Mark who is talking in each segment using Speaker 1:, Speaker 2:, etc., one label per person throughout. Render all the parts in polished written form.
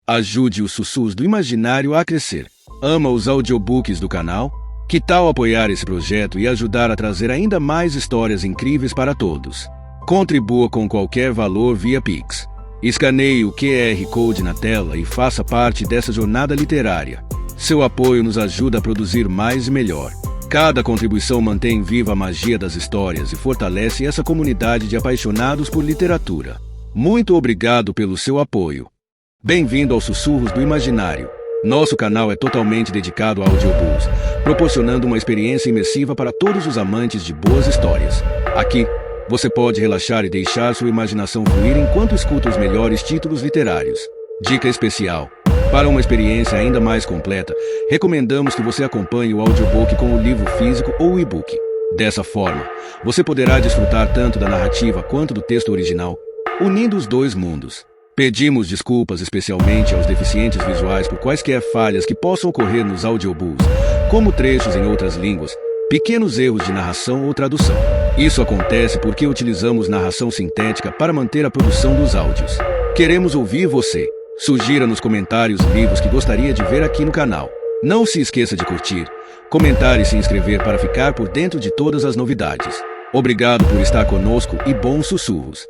Speaker 1: Ajude os Sussurros do Imaginário a crescer. Ama os audiobooks do canal? Que tal apoiar esse projeto e ajudar a trazer ainda mais histórias incríveis para todos? Contribua com qualquer valor via Pix. Escaneie o QR Code na tela e faça parte dessa jornada literária. Seu apoio nos ajuda a produzir mais e melhor. Cada contribuição mantém viva a magia das histórias e fortalece essa comunidade de apaixonados por literatura. Muito obrigado pelo seu apoio. Bem-vindo aos Sussurros do Imaginário. Nosso canal é totalmente dedicado a audiobooks, proporcionando uma experiência imersiva para todos os amantes de boas histórias. Aqui, você pode relaxar e deixar sua imaginação fluir enquanto escuta os melhores títulos literários. Dica especial: para uma experiência ainda mais completa, recomendamos que você acompanhe o audiobook com o livro físico ou e-book. Dessa forma, você poderá desfrutar tanto da narrativa quanto do texto original, unindo os dois mundos. Pedimos desculpas especialmente aos deficientes visuais por quaisquer falhas que possam ocorrer nos audiobooks, como trechos em outras línguas, pequenos erros de narração ou tradução. Isso acontece porque utilizamos narração sintética para manter a produção dos áudios. Queremos ouvir você. Sugira nos comentários livros que gostaria de ver aqui no canal. Não se esqueça de curtir, comentar e se inscrever para ficar por dentro de todas as novidades. Obrigado por estar conosco e bons sussurros.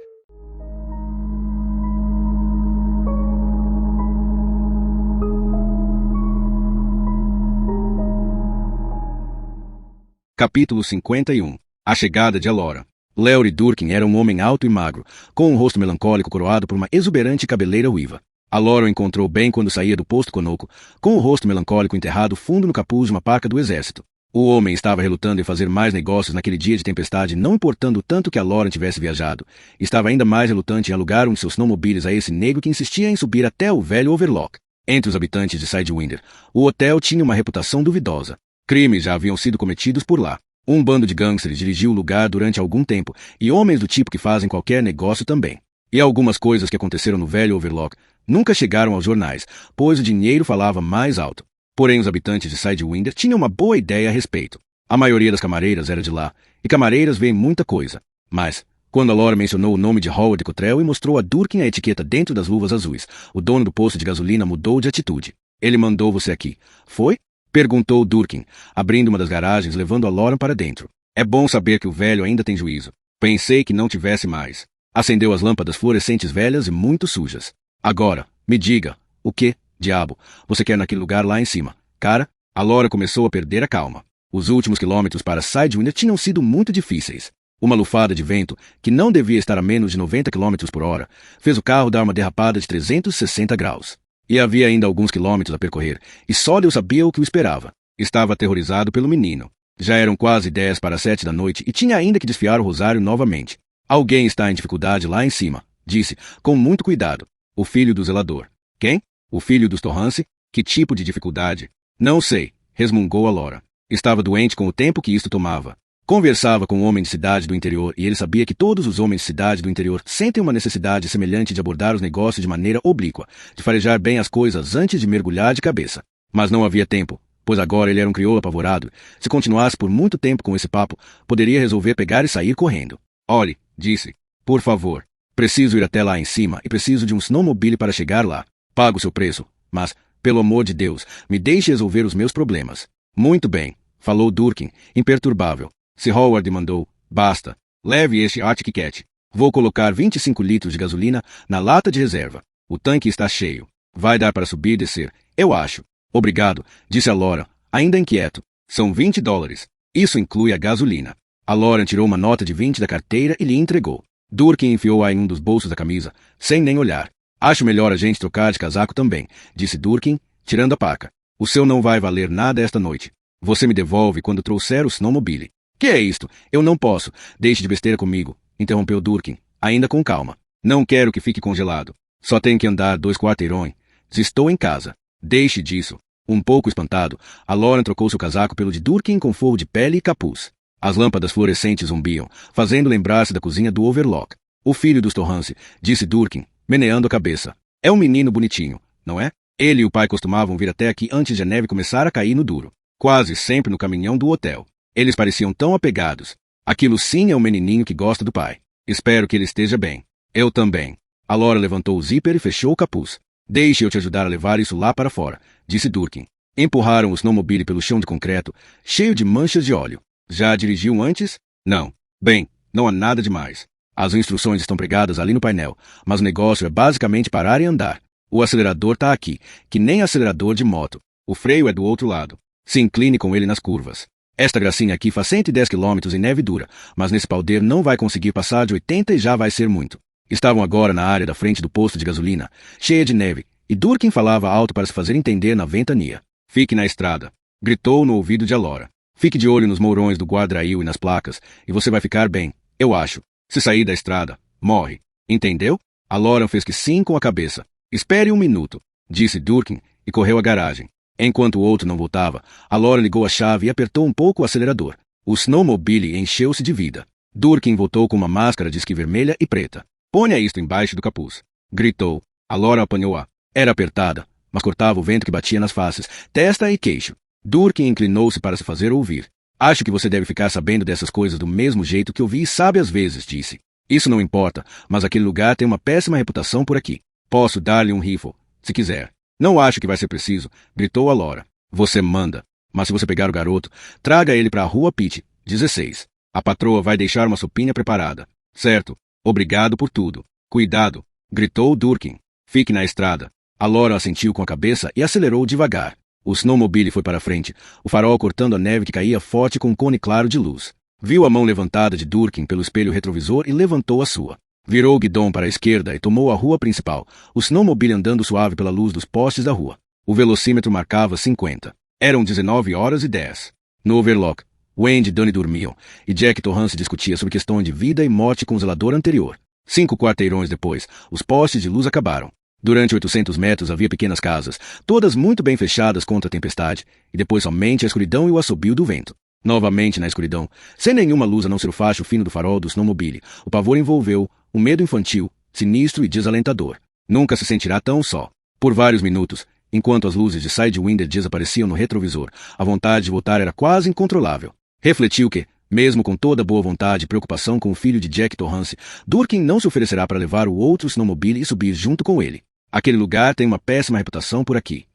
Speaker 1: Capítulo 51. A chegada de Elora. Léori Durkin era um homem alto e magro, com um rosto melancólico coroado por uma exuberante cabeleira ruiva. Elora o encontrou bem quando saía do posto Conoco, com o rosto melancólico enterrado fundo no capuz de uma parca do exército. O homem estava relutando em fazer mais negócios naquele dia de tempestade, não importando tanto que Elora tivesse viajado. Estava ainda mais relutante em alugar um de seus snowmobiles a esse negro que insistia em subir até o velho Overlock. Entre os habitantes de Sidewinder, o hotel tinha uma reputação duvidosa. Crimes já haviam sido cometidos por lá. Um bando de gangsters dirigiu o lugar durante algum tempo, e homens do tipo que fazem qualquer negócio também. E algumas coisas que aconteceram no velho Overlock nunca chegaram aos jornais, pois o dinheiro falava mais alto. Porém, os habitantes de Sidewinder tinham uma boa ideia a respeito. A maioria das camareiras era de lá, e camareiras veem muita coisa. Mas, quando Elora mencionou o nome de Howard Cottrell e mostrou a Durkin a etiqueta dentro das luvas azuis, o dono do posto de gasolina mudou de atitude. Ele mandou você aqui. Foi? Perguntou Durkin, abrindo uma das garagens levando Elora para dentro. É bom saber que o velho ainda tem juízo. Pensei que não tivesse mais. Acendeu as lâmpadas fluorescentes velhas e muito sujas. Agora, me diga, o que, diabo, você quer naquele lugar lá em cima? Cara, Elora começou a perder a calma. Os últimos quilômetros para Sidewinder tinham sido muito difíceis. Uma lufada de vento, que não devia estar a menos de 90 km por hora, fez o carro dar uma derrapada de 360 graus. E havia ainda alguns quilômetros a percorrer, e só Deus sabia o que o esperava. Estava aterrorizado pelo menino. Já eram quase 10 para 7 da noite e tinha ainda que desfiar o rosário novamente. Alguém está em dificuldade lá em cima, disse, com muito cuidado. O filho do zelador. Quem? O filho dos Torrance? Que tipo de dificuldade? Não sei, resmungou Elora. Estava doente com o tempo que isto tomava. Conversava com um homem de cidade do interior e ele sabia que todos os homens de cidade do interior sentem uma necessidade semelhante de abordar os negócios de maneira oblíqua, de farejar bem as coisas antes de mergulhar de cabeça. Mas não havia tempo, pois agora ele era um crioulo apavorado. Se continuasse por muito tempo com esse papo, poderia resolver pegar e sair correndo. Olhe, disse, por favor, preciso ir até lá em cima e preciso de um snowmobile para chegar lá. Pago o seu preço, mas, pelo amor de Deus, me deixe resolver os meus problemas. Muito bem, falou Durkin, imperturbável. Se Howard mandou, basta. Leve este Arctic Cat. Vou colocar 25 litros de gasolina na lata de reserva. O tanque está cheio. Vai dar para subir e descer, eu acho. Obrigado, disse Elora, ainda inquieto. São $20. Isso inclui a gasolina. Elora tirou uma nota de 20 da carteira e lhe entregou. Durkin enfiou-a em um dos bolsos da camisa, sem nem olhar. Acho melhor a gente trocar de casaco também, disse Durkin, tirando a paca. O seu não vai valer nada esta noite. Você me devolve quando trouxer o snowmobile. Que é isto? Eu não posso. Deixe de besteira comigo, interrompeu Durkin, ainda com calma. Não quero que fique congelado. Só tenho que andar 2 quarteirões. Estou em casa. Deixe disso. Um pouco espantado, Elora trocou seu casaco pelo de Durkin com forro de pele e capuz. As lâmpadas fluorescentes zumbiam, fazendo lembrar-se da cozinha do Overlock. O filho dos Torrance, disse Durkin, meneando a cabeça. É um menino bonitinho, não é? Ele e o pai costumavam vir até aqui antes de a neve começar a cair no duro. Quase sempre no caminhão do hotel. Eles pareciam tão apegados. Aquilo sim é um menininho que gosta do pai. Espero que ele esteja bem. Eu também. Elora levantou o zíper e fechou o capuz. Deixe eu te ajudar a levar isso lá para fora, disse Durkin. Empurraram o snowmobile pelo chão de concreto, cheio de manchas de óleo. Já dirigiu antes? Não. Bem, não há nada demais. As instruções estão pregadas ali no painel, mas o negócio é basicamente parar e andar. O acelerador está aqui, que nem acelerador de moto. O freio é do outro lado. Se incline com ele nas curvas. Esta gracinha aqui faz 110 km em neve dura, mas nesse paldeiro não vai conseguir passar de 80 e já vai ser muito. Estavam agora na área da frente do posto de gasolina, cheia de neve, e Durkin falava alto para se fazer entender na ventania. Fique na estrada, gritou no ouvido de Alora. Fique de olho nos mourões do guarda-rail e nas placas, e você vai ficar bem, eu acho. Se sair da estrada, morre. Entendeu? Alora fez que sim com a cabeça. Espere um minuto, disse Durkin, e correu à garagem. Enquanto o outro não voltava, Alora ligou a chave e apertou um pouco o acelerador. O snowmobile encheu-se de vida. Durkin voltou com uma máscara de esqui vermelha e preta. Ponha isto embaixo do capuz, gritou. Alora apanhou-a. Era apertada, mas cortava o vento que batia nas faces, testa e queixo. Durkin inclinou-se para se fazer ouvir. Acho que você deve ficar sabendo dessas coisas do mesmo jeito que ouvi e sabe às vezes, disse. Isso não importa, mas aquele lugar tem uma péssima reputação por aqui. Posso dar-lhe um rifle, se quiser. Não acho que vai ser preciso, gritou Alora. Você manda. Mas se você pegar o garoto, traga ele para a rua Pitt, 16. A patroa vai deixar uma sopinha preparada. Certo. Obrigado por tudo. Cuidado, gritou Durkin. Fique na estrada. Alora assentiu com a cabeça e acelerou devagar. O snowmobile foi para frente, o farol cortando a neve que caía forte com um cone claro de luz. Viu a mão levantada de Durkin pelo espelho retrovisor e levantou a sua. Virou o guidão para a esquerda e tomou a rua principal, o snowmobile andando suave pela luz dos postes da rua. O velocímetro marcava 50. Eram 19h10. No overlock, Wendy e Danny dormiam, e Jack Torrance discutia sobre questão de vida e morte com o zelador anterior. 5 quarteirões depois, os postes de luz acabaram. Durante 800 metros havia pequenas casas, todas muito bem fechadas contra a tempestade, e depois somente a escuridão e o assobio do vento. Novamente na escuridão, sem nenhuma luz a não ser o facho fino do farol do snowmobile, o pavor envolveu, um medo infantil, sinistro e desalentador. Nunca se sentirá tão só. Por vários minutos, enquanto as luzes de Sidewinder desapareciam no retrovisor, a vontade de voltar era quase incontrolável. Refletiu que, mesmo com toda boa vontade e preocupação com o filho de Jack Torrance, Durkin não se oferecerá para levar o outro snowmobile e subir junto com ele. Aquele lugar tem uma péssima reputação por aqui.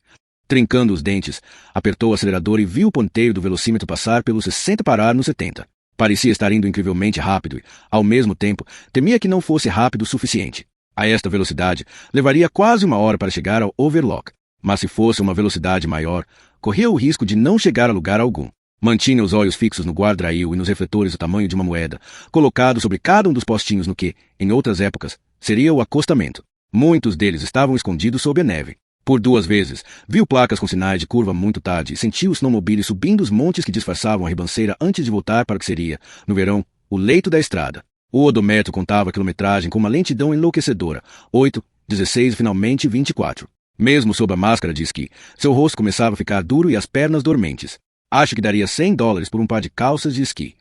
Speaker 1: Trincando os dentes, apertou o acelerador e viu o ponteiro do velocímetro passar pelos 60 e parar nos 70. Parecia estar indo incrivelmente rápido e, ao mesmo tempo, temia que não fosse rápido o suficiente. A esta velocidade, levaria quase 1 hora para chegar ao overlock. Mas se fosse uma velocidade maior, corria o risco de não chegar a lugar algum. Mantinha os olhos fixos no guarda-rail e nos refletores do tamanho de uma moeda, colocado sobre cada um dos postinhos no que, em outras épocas, seria o acostamento. Muitos deles estavam escondidos sob a neve. Por 2 vezes, viu placas com sinais de curva muito tarde e sentiu o snowmobile subindo os montes que disfarçavam a ribanceira antes de voltar para o que seria, no verão, o leito da estrada. O odômetro contava a quilometragem com uma lentidão enlouquecedora, 8, 16 e finalmente 24. Mesmo sob a máscara de esqui, seu rosto começava a ficar duro e as pernas dormentes. Acho que daria $100 por um par de calças de esqui.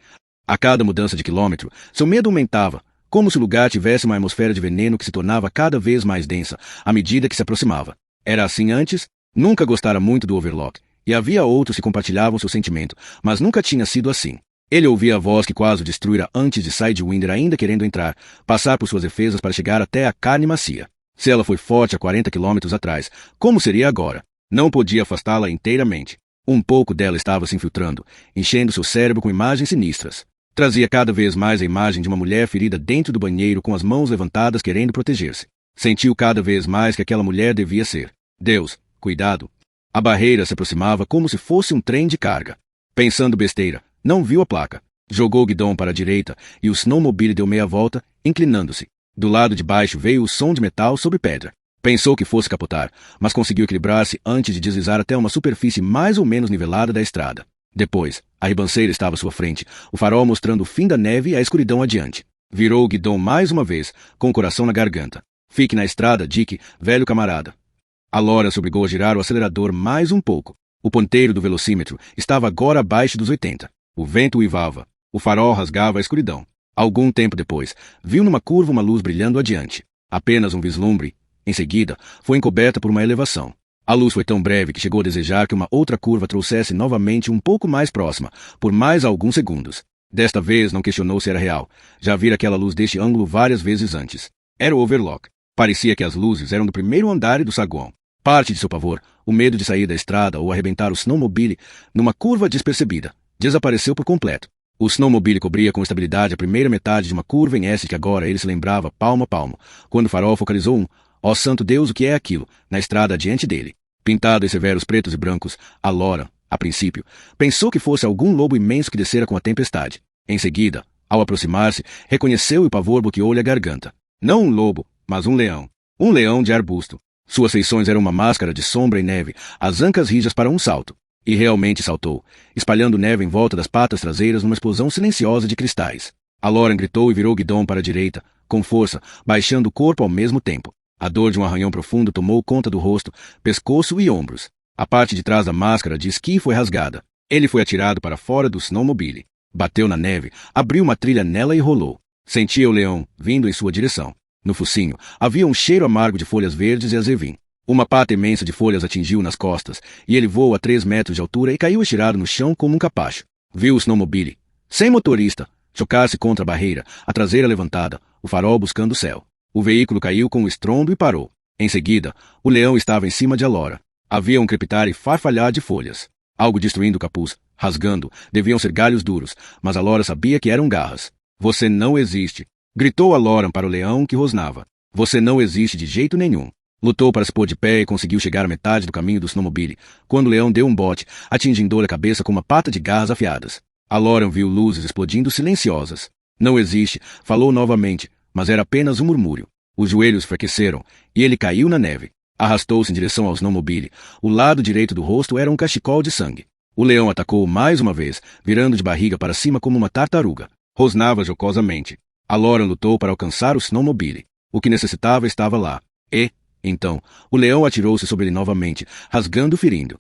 Speaker 1: A cada mudança de quilômetro, seu medo aumentava, como se o lugar tivesse uma atmosfera de veneno que se tornava cada vez mais densa à medida que se aproximava. Era assim antes? Nunca gostara muito do overlock, e havia outros que compartilhavam seu sentimento, mas nunca tinha sido assim. Ele ouvia a voz que quase o destruíra antes de Sidewinder ainda querendo entrar, passar por suas defesas para chegar até a carne macia. Se ela foi forte há 40 quilômetros atrás, como seria agora? Não podia afastá-la inteiramente. Um pouco dela estava se infiltrando, enchendo seu cérebro com imagens sinistras. Trazia cada vez mais a imagem de uma mulher ferida dentro do banheiro com as mãos levantadas querendo proteger-se. Sentiu cada vez mais que aquela mulher devia ser. Deus, cuidado. A barreira se aproximava como se fosse um trem de carga. Pensando besteira, não viu a placa. Jogou o guidão para a direita e o snowmobile deu meia volta, inclinando-se. Do lado de baixo veio o som de metal sobre pedra. Pensou que fosse capotar, mas conseguiu equilibrar-se antes de deslizar até uma superfície mais ou menos nivelada da estrada. Depois, a ribanceira estava à sua frente, o farol mostrando o fim da neve e a escuridão adiante. Virou o guidão mais uma vez, com o coração na garganta. Fique na estrada, Dick, velho camarada. Alora se obrigou a girar o acelerador mais um pouco. O ponteiro do velocímetro estava agora abaixo dos 80. O vento uivava. O farol rasgava a escuridão. Algum tempo depois, viu numa curva uma luz brilhando adiante. Apenas um vislumbre. Em seguida, foi encoberta por uma elevação. A luz foi tão breve que chegou a desejar que uma outra curva trouxesse novamente um pouco mais próxima, por mais alguns segundos. Desta vez não questionou se era real. Já vira aquela luz deste ângulo várias vezes antes. Era o overlock. Parecia que as luzes eram do primeiro andar e do saguão. Parte de seu pavor, o medo de sair da estrada ou arrebentar o snowmobile numa curva despercebida, desapareceu por completo. O snowmobile cobria com estabilidade a primeira metade de uma curva em S que agora ele se lembrava palmo a palmo, quando o farol focalizou ó santo Deus, o que é aquilo, na estrada adiante dele. Pintado em severos pretos e brancos, a Laura, a princípio, pensou que fosse algum lobo imenso que descera com a tempestade. Em seguida, ao aproximar-se, reconheceu e o pavor bloqueou-lhe a garganta. Não um lobo, mas um leão. Um leão de arbusto. Suas feições eram uma máscara de sombra e neve, as ancas rijas para um salto. E realmente saltou, espalhando neve em volta das patas traseiras numa explosão silenciosa de cristais. A Lauren gritou e virou o guidão para a direita, com força, baixando o corpo ao mesmo tempo. A dor de um arranhão profundo tomou conta do rosto, pescoço e ombros. A parte de trás da máscara de esqui foi rasgada. Ele foi atirado para fora do snowmobile. Bateu na neve, abriu uma trilha nela e rolou. Sentia o leão vindo em sua direção. No focinho havia um cheiro amargo de folhas verdes e azevim. Uma pata imensa de folhas atingiu nas costas, e ele voou a 3 metros de altura e caiu estirado no chão como um capacho. Viu o snowmobile, sem motorista, chocar-se contra a barreira, a traseira levantada, o farol buscando o céu. O veículo caiu com um estrondo e parou. Em seguida, o leão estava em cima de Alora. Havia um crepitar e farfalhar de folhas. Algo destruindo o capuz, rasgando, deviam ser galhos duros, mas Alora sabia que eram garras. Você não existe, gritou Alora para o leão que rosnava. Você não existe de jeito nenhum. Lutou para se pôr de pé e conseguiu chegar à metade do caminho do snowmobile, quando o leão deu um bote, atingindo-lhe a cabeça com uma pata de garras afiadas. Alora viu luzes explodindo silenciosas. Não existe, falou novamente, mas era apenas um murmúrio. Os joelhos enfraqueceram, e ele caiu na neve. Arrastou-se em direção ao snowmobile. O lado direito do rosto era um cachecol de sangue. O leão atacou mais uma vez, virando de barriga para cima como uma tartaruga. Rosnava jocosamente. Alora lutou para alcançar o snowmobile. O que necessitava estava lá. E, então, o leão atirou-se sobre ele novamente, rasgando e ferindo.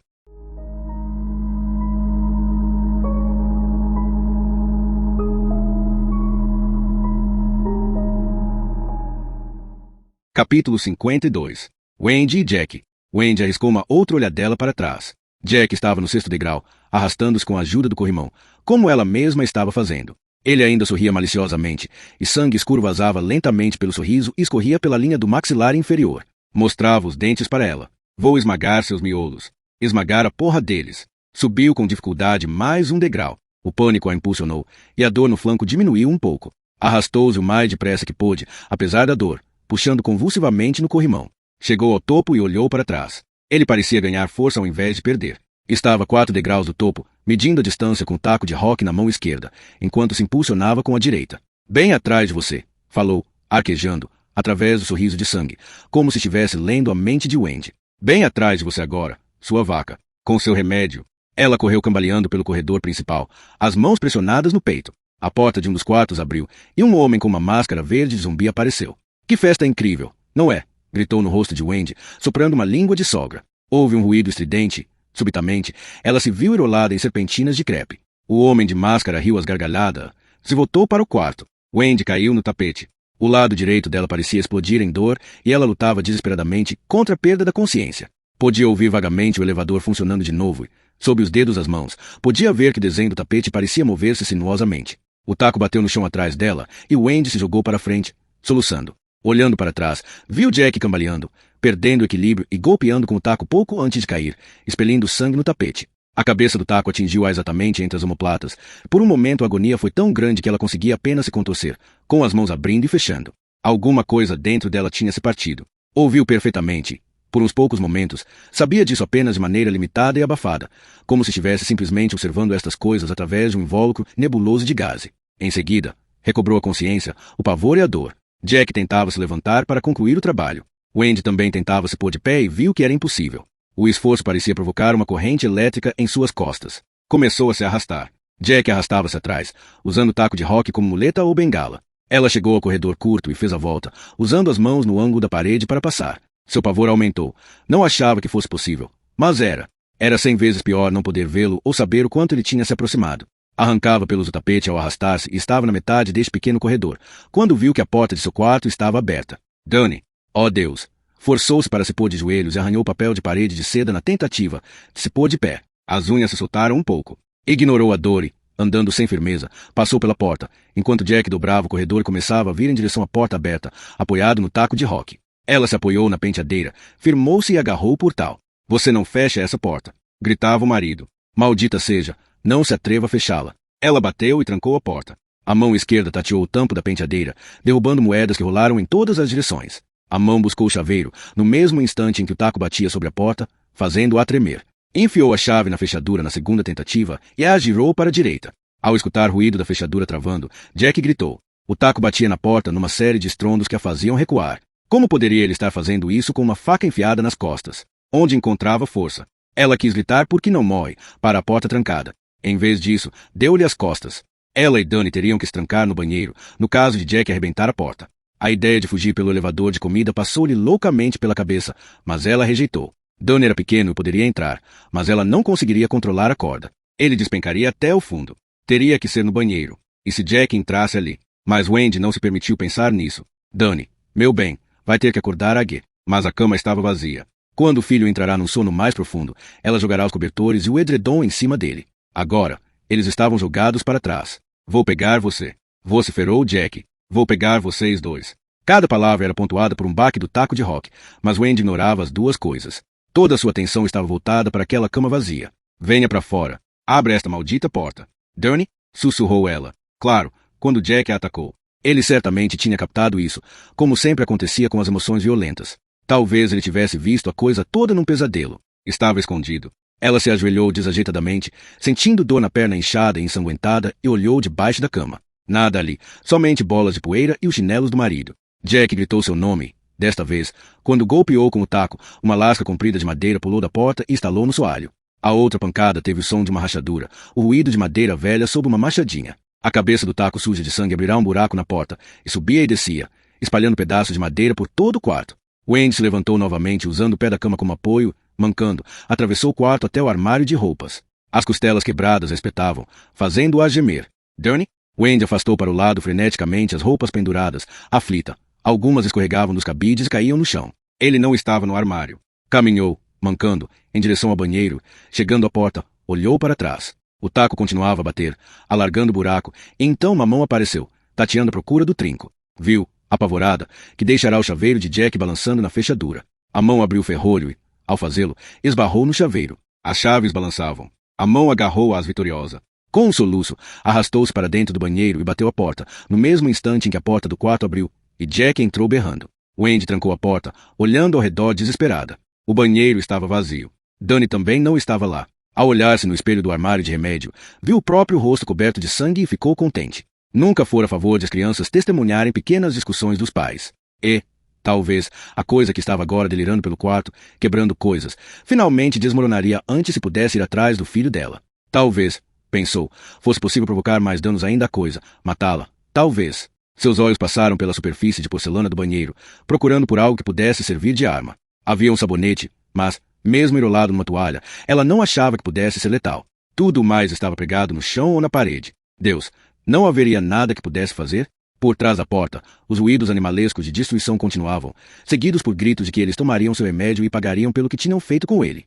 Speaker 1: Capítulo 52. Wendy e Jack. Wendy arriscou uma outra olhadela para trás. Jack estava no 6º degrau, arrastando-se com a ajuda do corrimão, como ela mesma estava fazendo. Ele ainda sorria maliciosamente, e sangue escuro vazava lentamente pelo sorriso e escorria pela linha do maxilar inferior. Mostrava os dentes para ela. Vou esmagar seus miolos. Esmagar a porra deles. Subiu com dificuldade mais um degrau. O pânico a impulsionou, e a dor no flanco diminuiu um pouco. Arrastou-se o mais depressa que pôde, apesar da dor, puxando convulsivamente no corrimão. Chegou ao topo e olhou para trás. Ele parecia ganhar força ao invés de perder. Estava a 4 degraus do topo, medindo a distância com o taco de rock na mão esquerda, enquanto se impulsionava com a direita. Bem atrás de você, falou, arquejando, através do sorriso de sangue, como se estivesse lendo a mente de Wendy. Bem atrás de você agora, sua vaca, com seu remédio. Ela correu cambaleando pelo corredor principal, as mãos pressionadas no peito. A porta de um dos quartos abriu, e um homem com uma máscara verde de zumbi apareceu. Que festa incrível, não é? Gritou no rosto de Wendy, soprando uma língua de sogra. Houve um ruído estridente. Subitamente, ela se viu enrolada em serpentinas de crepe. O homem de máscara riu às gargalhadas. Se voltou para o quarto. Wendy caiu no tapete. O lado direito dela parecia explodir em dor e ela lutava desesperadamente contra a perda da consciência. Podia ouvir vagamente o elevador funcionando de novo e, sob os dedos das mãos, podia ver que o desenho do tapete parecia mover-se sinuosamente. O taco bateu no chão atrás dela e Wendy se jogou para frente, soluçando. Olhando para trás, viu Jack cambaleando, perdendo o equilíbrio e golpeando com o taco pouco antes de cair, expelindo sangue no tapete. A cabeça do taco atingiu-a exatamente entre as omoplatas. Por um momento a agonia foi tão grande que ela conseguia apenas se contorcer, com as mãos abrindo e fechando. Alguma coisa dentro dela tinha se partido. Ouviu perfeitamente. Por uns poucos momentos, sabia disso apenas de maneira limitada e abafada, como se estivesse simplesmente observando estas coisas através de um invólucro nebuloso de gaze. Em seguida, recobrou a consciência, o pavor e a dor. Jack tentava se levantar para concluir o trabalho. Wendy também tentava se pôr de pé e viu que era impossível. O esforço parecia provocar uma corrente elétrica em suas costas. Começou a se arrastar. Jack arrastava-se atrás, usando o taco de rock como muleta ou bengala. Ela chegou ao corredor curto e fez a volta, usando as mãos no ângulo da parede para passar. Seu pavor aumentou. Não achava que fosse possível, mas era. Era 100 vezes pior não poder vê-lo ou saber o quanto ele tinha se aproximado. Arrancava pelos do tapete ao arrastar-se e estava na metade deste pequeno corredor, quando viu que a porta de seu quarto estava aberta. Dane! Ó Deus! Forçou-se para se pôr de joelhos e arranhou o papel de parede de seda na tentativa de se pôr de pé. As unhas se soltaram um pouco. Ignorou a dor e, andando sem firmeza, passou pela porta, enquanto Jack dobrava o corredor e começava a vir em direção à porta aberta, apoiado no taco de rock. Ela se apoiou na penteadeira, firmou-se e agarrou o portal. Você não fecha essa porta, gritava o marido. Maldita seja, não se atreva a fechá-la. Ela bateu e trancou a porta. A mão esquerda tateou o tampo da penteadeira, derrubando moedas que rolaram em todas as direções. A mão buscou o chaveiro, no mesmo instante em que o taco batia sobre a porta, fazendo-a tremer. Enfiou a chave na fechadura na segunda tentativa e a girou para a direita. Ao escutar ruído da fechadura travando, Jack gritou. O taco batia na porta numa série de estrondos que a faziam recuar. Como poderia ele estar fazendo isso com uma faca enfiada nas costas? Onde encontrava força? Ela quis gritar porque não morre, para a porta trancada. Em vez disso, deu-lhe as costas. Ela e Danny teriam que se trancar no banheiro, no caso de Jack arrebentar a porta. A ideia de fugir pelo elevador de comida passou-lhe loucamente pela cabeça, mas ela rejeitou. Danny era pequeno e poderia entrar, mas ela não conseguiria controlar a corda. Ele despencaria até o fundo. Teria que ser no banheiro. E se Jack entrasse ali? Mas Wendy não se permitiu pensar nisso. Danny, meu bem, vai ter que acordar a Gui. Mas a cama estava vazia. Quando o filho entrará num sono mais profundo, ela jogará os cobertores e o edredom em cima dele. Agora, eles estavam jogados para trás. Vou pegar você. Vociferou Jack. Vou pegar vocês dois. Cada palavra era pontuada por um baque do taco de rock, mas Wendy ignorava as duas coisas. Toda a sua atenção estava voltada para aquela cama vazia. Venha para fora. Abra esta maldita porta. Danny? Sussurrou ela. Claro, quando Jack a atacou. Ele certamente tinha captado isso, como sempre acontecia com as emoções violentas. Talvez ele tivesse visto a coisa toda num pesadelo. Estava escondido. Ela se ajoelhou desajeitadamente, sentindo dor na perna inchada e ensanguentada, e olhou debaixo da cama. Nada ali, somente bolas de poeira e os chinelos do marido. Jack gritou seu nome. Desta vez, quando golpeou com o taco, uma lasca comprida de madeira pulou da porta e estalou no soalho. A outra pancada teve o som de uma rachadura, o ruído de madeira velha sob uma machadinha. A cabeça do taco suja de sangue abrirá um buraco na porta, e subia e descia, espalhando pedaços de madeira por todo o quarto. Wendy se levantou novamente, usando o pé da cama como apoio, mancando, atravessou o quarto até o armário de roupas. As costelas quebradas a espetavam, fazendo-a gemer. Danny? Wendy afastou para o lado freneticamente as roupas penduradas, aflita. Algumas escorregavam dos cabides e caíam no chão. Ele não estava no armário. Caminhou, mancando, em direção ao banheiro. Chegando à porta, olhou para trás. O taco continuava a bater, alargando o buraco, e então uma mão apareceu, tateando à procura do trinco. Viu, apavorada, que deixará o chaveiro de Jack balançando na fechadura. A mão abriu o ferrolho e, ao fazê-lo, esbarrou no chaveiro. As chaves balançavam. A mão agarrou-as vitoriosa. Com um soluço, arrastou-se para dentro do banheiro e bateu a porta, no mesmo instante em que a porta do quarto abriu, e Jack entrou berrando. Wendy trancou a porta, olhando ao redor desesperada. O banheiro estava vazio. Danny também não estava lá. Ao olhar-se no espelho do armário de remédio, viu o próprio rosto coberto de sangue e ficou contente. Nunca fora a favor de as crianças testemunharem pequenas discussões dos pais. E, talvez, a coisa que estava agora delirando pelo quarto, quebrando coisas, finalmente desmoronaria antes se pudesse ir atrás do filho dela. Talvez, pensou, fosse possível provocar mais danos ainda à coisa, matá-la. Talvez. Seus olhos passaram pela superfície de porcelana do banheiro, procurando por algo que pudesse servir de arma. Havia um sabonete, mas, mesmo enrolado numa toalha, ela não achava que pudesse ser letal. Tudo mais estava pregado no chão ou na parede. Deus, não haveria nada que pudesse fazer? Por trás da porta, os ruídos animalescos de destruição continuavam, seguidos por gritos de que eles tomariam seu remédio e pagariam pelo que tinham feito com ele.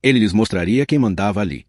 Speaker 1: Ele lhes mostraria quem mandava ali.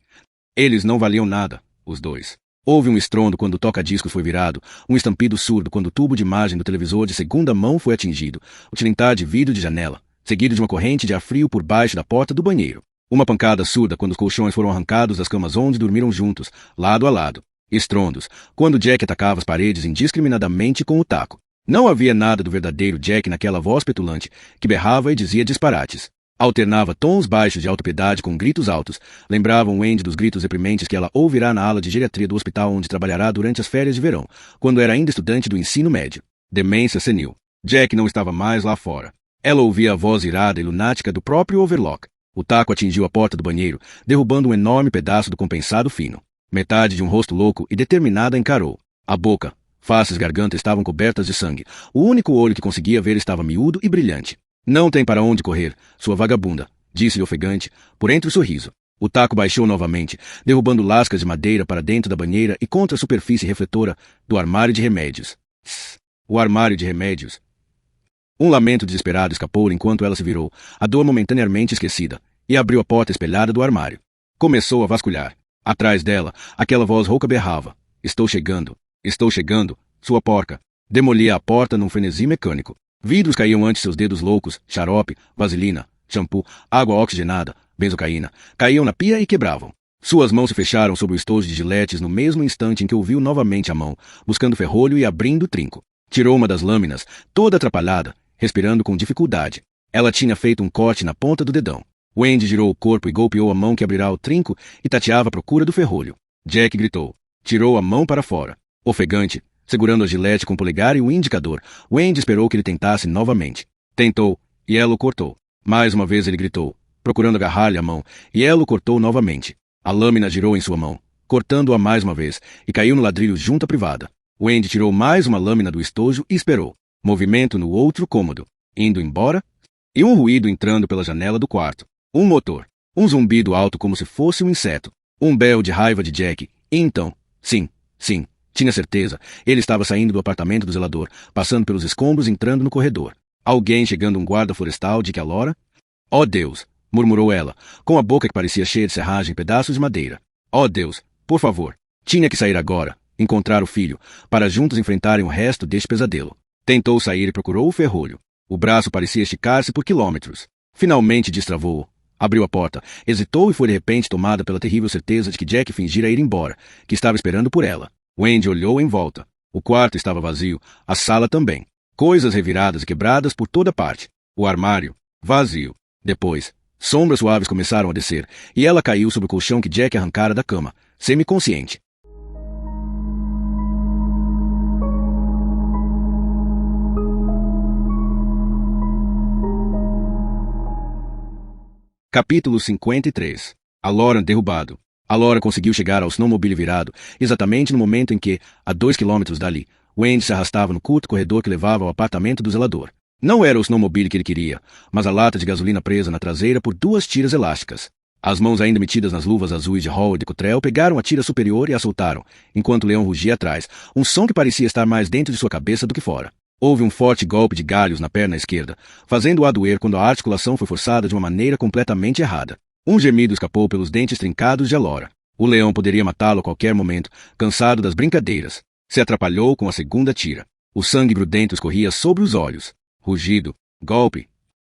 Speaker 1: Eles não valiam nada, os dois. Houve um estrondo quando o toca-discos foi virado, um estampido surdo quando o tubo de imagem do televisor de segunda mão foi atingido, o tilintar de vidro de janela, seguido de uma corrente de ar frio por baixo da porta do banheiro. Uma pancada surda quando os colchões foram arrancados das camas onde dormiram juntos, lado a lado. Estrondos, quando Jack atacava as paredes indiscriminadamente com o taco. Não havia nada do verdadeiro Jack naquela voz petulante, que berrava e dizia disparates. Alternava tons baixos de autopiedade com gritos altos. Lembravam Wendy dos gritos reprimentes que ela ouvirá na ala de geriatria do hospital onde trabalhará durante as férias de verão, quando era ainda estudante do ensino médio. Demência senil. Jack não estava mais lá fora. Ela ouvia a voz irada e lunática do próprio Overlock. O taco atingiu a porta do banheiro, derrubando um enorme pedaço do compensado fino. Metade de um rosto louco e determinada encarou. A boca, faces e garganta estavam cobertas de sangue. O único olho que conseguia ver estava miúdo e brilhante. Não tem para onde correr, sua vagabunda, disse-lhe ofegante, por entre o sorriso. O taco baixou novamente, derrubando lascas de madeira para dentro da banheira e contra a superfície refletora do armário de remédios. O armário de remédios. Um lamento desesperado escapou enquanto ela se virou, a dor momentaneamente esquecida, e abriu a porta espelhada do armário. Começou a vasculhar. Atrás dela, aquela voz rouca berrava. Estou chegando, sua porca. Demolia a porta num frenesi mecânico. Vidros caíam ante seus dedos loucos, xarope, vaselina, shampoo, água oxigenada, benzocaína, caíam na pia e quebravam. Suas mãos se fecharam sobre o estojo de giletes no mesmo instante em que ouviu novamente a mão, buscando ferrolho e abrindo o trinco. Tirou uma das lâminas, toda atrapalhada, respirando com dificuldade. Ela tinha feito um corte na ponta do dedão. Wendy girou o corpo e golpeou a mão que abrirá o trinco e tateava à procura do ferrolho. Jack gritou. Tirou a mão para fora. Ofegante, segurando a gilete com o polegar e o indicador, Wendy esperou que ele tentasse novamente. Tentou, e ela o cortou. Mais uma vez ele gritou, procurando agarrar-lhe a mão, e ela o cortou novamente. A lâmina girou em sua mão, cortando-a mais uma vez, e caiu no ladrilho junto à privada. Wendy tirou mais uma lâmina do estojo e esperou. Movimento no outro cômodo. Indo embora, e um ruído entrando pela janela do quarto. Um motor. Um zumbido alto como se fosse um inseto. Um berro de raiva de Jack. E então, sim, tinha certeza. Ele estava saindo do apartamento do zelador, passando pelos escombros e entrando no corredor. Alguém chegando um guarda florestal de que a Laura... Oh Deus! Murmurou ela, com a boca que parecia cheia de serragem e pedaços de madeira. Oh Deus, por favor. Tinha que sair agora, encontrar o filho, para juntos enfrentarem o resto deste pesadelo. Tentou sair e procurou o ferrolho. O braço parecia esticar-se por quilômetros. Finalmente destravou-o. Abriu a porta, hesitou e foi de repente tomada pela terrível certeza de que Jack fingira ir embora, que estava esperando por ela. Wendy olhou em volta. O quarto estava vazio, a sala também. Coisas reviradas e quebradas por toda parte. O armário, vazio. Depois, sombras suaves começaram a descer, e ela caiu sobre o colchão que Jack arrancara da cama, semiconsciente. Capítulo 53. A Laura derrubado. A Laura conseguiu chegar ao snowmobile virado, exatamente no momento em que, a 2 quilômetros dali, Wendy se arrastava no curto corredor que levava ao apartamento do zelador. Não era o snowmobile que ele queria, mas a lata de gasolina presa na traseira por 2 tiras elásticas. As mãos ainda metidas nas luvas azuis de Howard Cottrell pegaram a tira superior e a soltaram, enquanto o leão rugia atrás, um som que parecia estar mais dentro de sua cabeça do que fora. Houve um forte golpe de galhos na perna esquerda, fazendo-a doer quando a articulação foi forçada de uma maneira completamente errada. Um gemido escapou pelos dentes trincados de Laura. O leão poderia matá-lo a qualquer momento, cansado das brincadeiras. Se atrapalhou com a segunda tira. O sangue grudento escorria sobre os olhos. Rugido. Golpe.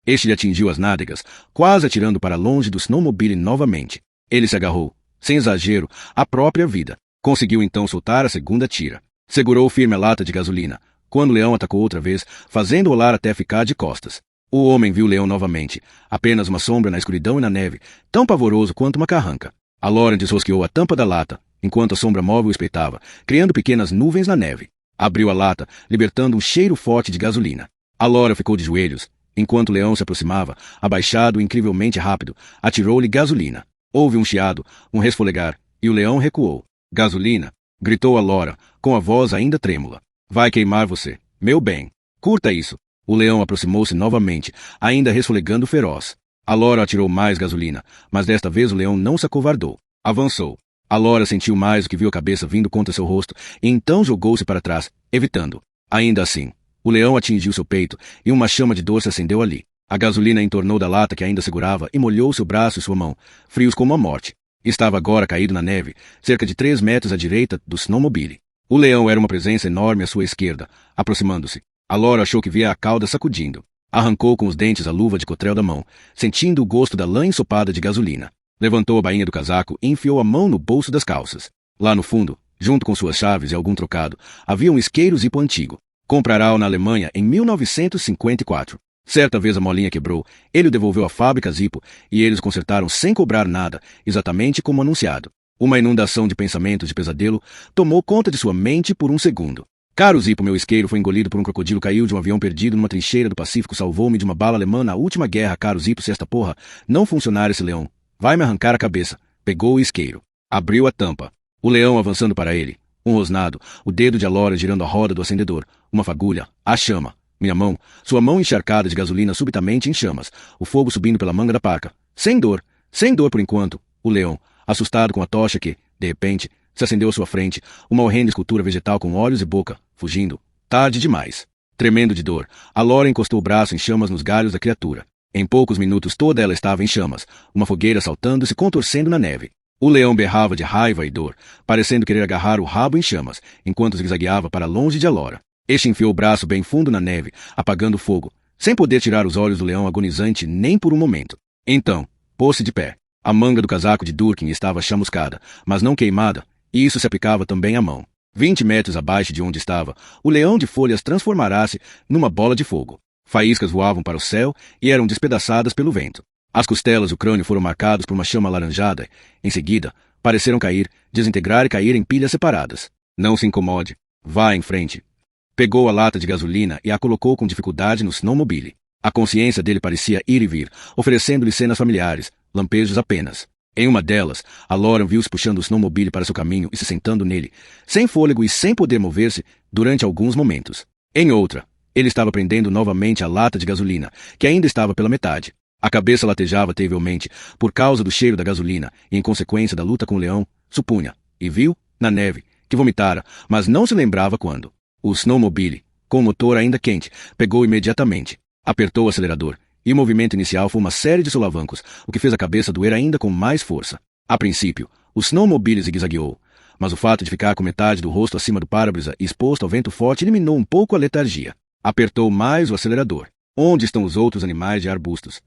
Speaker 1: Este lhe atingiu as nádegas, quase atirando para longe do snowmobile novamente. Ele se agarrou, sem exagero, à própria vida. Conseguiu então soltar a segunda tira. Segurou firme a lata de gasolina, quando o leão atacou outra vez, fazendo rolar até ficar de costas. O homem viu o leão novamente, apenas uma sombra na escuridão e na neve, tão pavoroso quanto uma carranca. A Laura desrosqueou a tampa da lata, enquanto a sombra móvel espreitava, criando pequenas nuvens na neve. Abriu a lata, libertando um cheiro forte de gasolina. A Laura ficou de joelhos, enquanto o leão se aproximava, abaixado e incrivelmente rápido, atirou-lhe gasolina. Houve um chiado, um resfolegar, e o leão recuou. Gasolina! Gritou a Laura, com a voz ainda trêmula. Vai queimar você, meu bem. Curta isso. O leão aproximou-se novamente, ainda resfolegando feroz. A Laura atirou mais gasolina, mas desta vez o leão não se acovardou. Avançou. A Laura sentiu mais o que viu a cabeça vindo contra seu rosto, e então jogou-se para trás, evitando. Ainda assim, o leão atingiu seu peito, e uma chama de dor se acendeu ali. A gasolina entornou da lata que ainda segurava e molhou seu braço e sua mão, frios como a morte. Estava agora caído na neve, cerca de 3 metros à direita do snowmobile. O leão era uma presença enorme à sua esquerda, aproximando-se. A Laura achou que via a cauda sacudindo. Arrancou com os dentes a luva de Cottrell da mão, sentindo o gosto da lã ensopada de gasolina. Levantou a bainha do casaco e enfiou a mão no bolso das calças. Lá no fundo, junto com suas chaves e algum trocado, havia um isqueiro Zippo antigo. Comprara-o na Alemanha em 1954. Certa vez a molinha quebrou, ele o devolveu à fábrica Zippo e eles consertaram sem cobrar nada, exatamente como anunciado. Uma inundação de pensamentos de pesadelo tomou conta de sua mente por um segundo. Caro Zippo, meu isqueiro foi engolido por um crocodilo, caiu de um avião perdido numa trincheira do Pacífico, salvou-me de uma bala alemã na última guerra. Caro Zippo, se esta porra não funcionar, esse leão vai me arrancar a cabeça. Pegou o isqueiro. Abriu a tampa. O leão avançando para ele. Um rosnado, o dedo de Laura girando a roda do acendedor. Uma fagulha. A chama. Minha mão. Sua mão encharcada de gasolina subitamente em chamas. O fogo subindo pela manga da parca. Sem dor por enquanto. O leão, assustado com a tocha que, de repente, se acendeu à sua frente, uma horrenda escultura vegetal com olhos e boca, fugindo. Tarde demais. Tremendo de dor, a Laura encostou o braço em chamas nos galhos da criatura. Em poucos minutos toda ela estava em chamas, uma fogueira saltando e se contorcendo na neve. O leão berrava de raiva e dor, parecendo querer agarrar o rabo em chamas, enquanto zigue-zagueava para longe de Laura. Este enfiou o braço bem fundo na neve, apagando o fogo, sem poder tirar os olhos do leão agonizante nem por um momento. Então, pôs-se de pé. A manga do casaco de Durkin estava chamuscada, mas não queimada, e isso se aplicava também à mão. 20 metros abaixo de onde estava, o leão de folhas transformará-se numa bola de fogo. Faíscas voavam para o céu e eram despedaçadas pelo vento. As costelas e o crânio foram marcados por uma chama alaranjada. Em seguida, pareceram cair, desintegrar e cair em pilhas separadas. Não se incomode. Vá em frente. Pegou a lata de gasolina e a colocou com dificuldade no snowmobile. A consciência dele parecia ir e vir, oferecendo-lhe cenas familiares, lampejos apenas. Em uma delas, a Lauren viu-se puxando o snowmobile para seu caminho e se sentando nele, sem fôlego e sem poder mover-se, durante alguns momentos. Em outra, ele estava prendendo novamente a lata de gasolina, que ainda estava pela metade. A cabeça latejava terrivelmente por causa do cheiro da gasolina e em consequência da luta com o leão, supunha, e viu, na neve, que vomitara, mas não se lembrava quando. O snowmobile, com o motor ainda quente, pegou imediatamente. Apertou o acelerador, e o movimento inicial foi uma série de solavancos, o que fez a cabeça doer ainda com mais força. A princípio, o snowmobile zigue-zagueou, mas o fato de ficar com metade do rosto acima do para-brisa e exposto ao vento forte eliminou um pouco a letargia. Apertou mais o acelerador. Onde estão os outros animais de arbustos?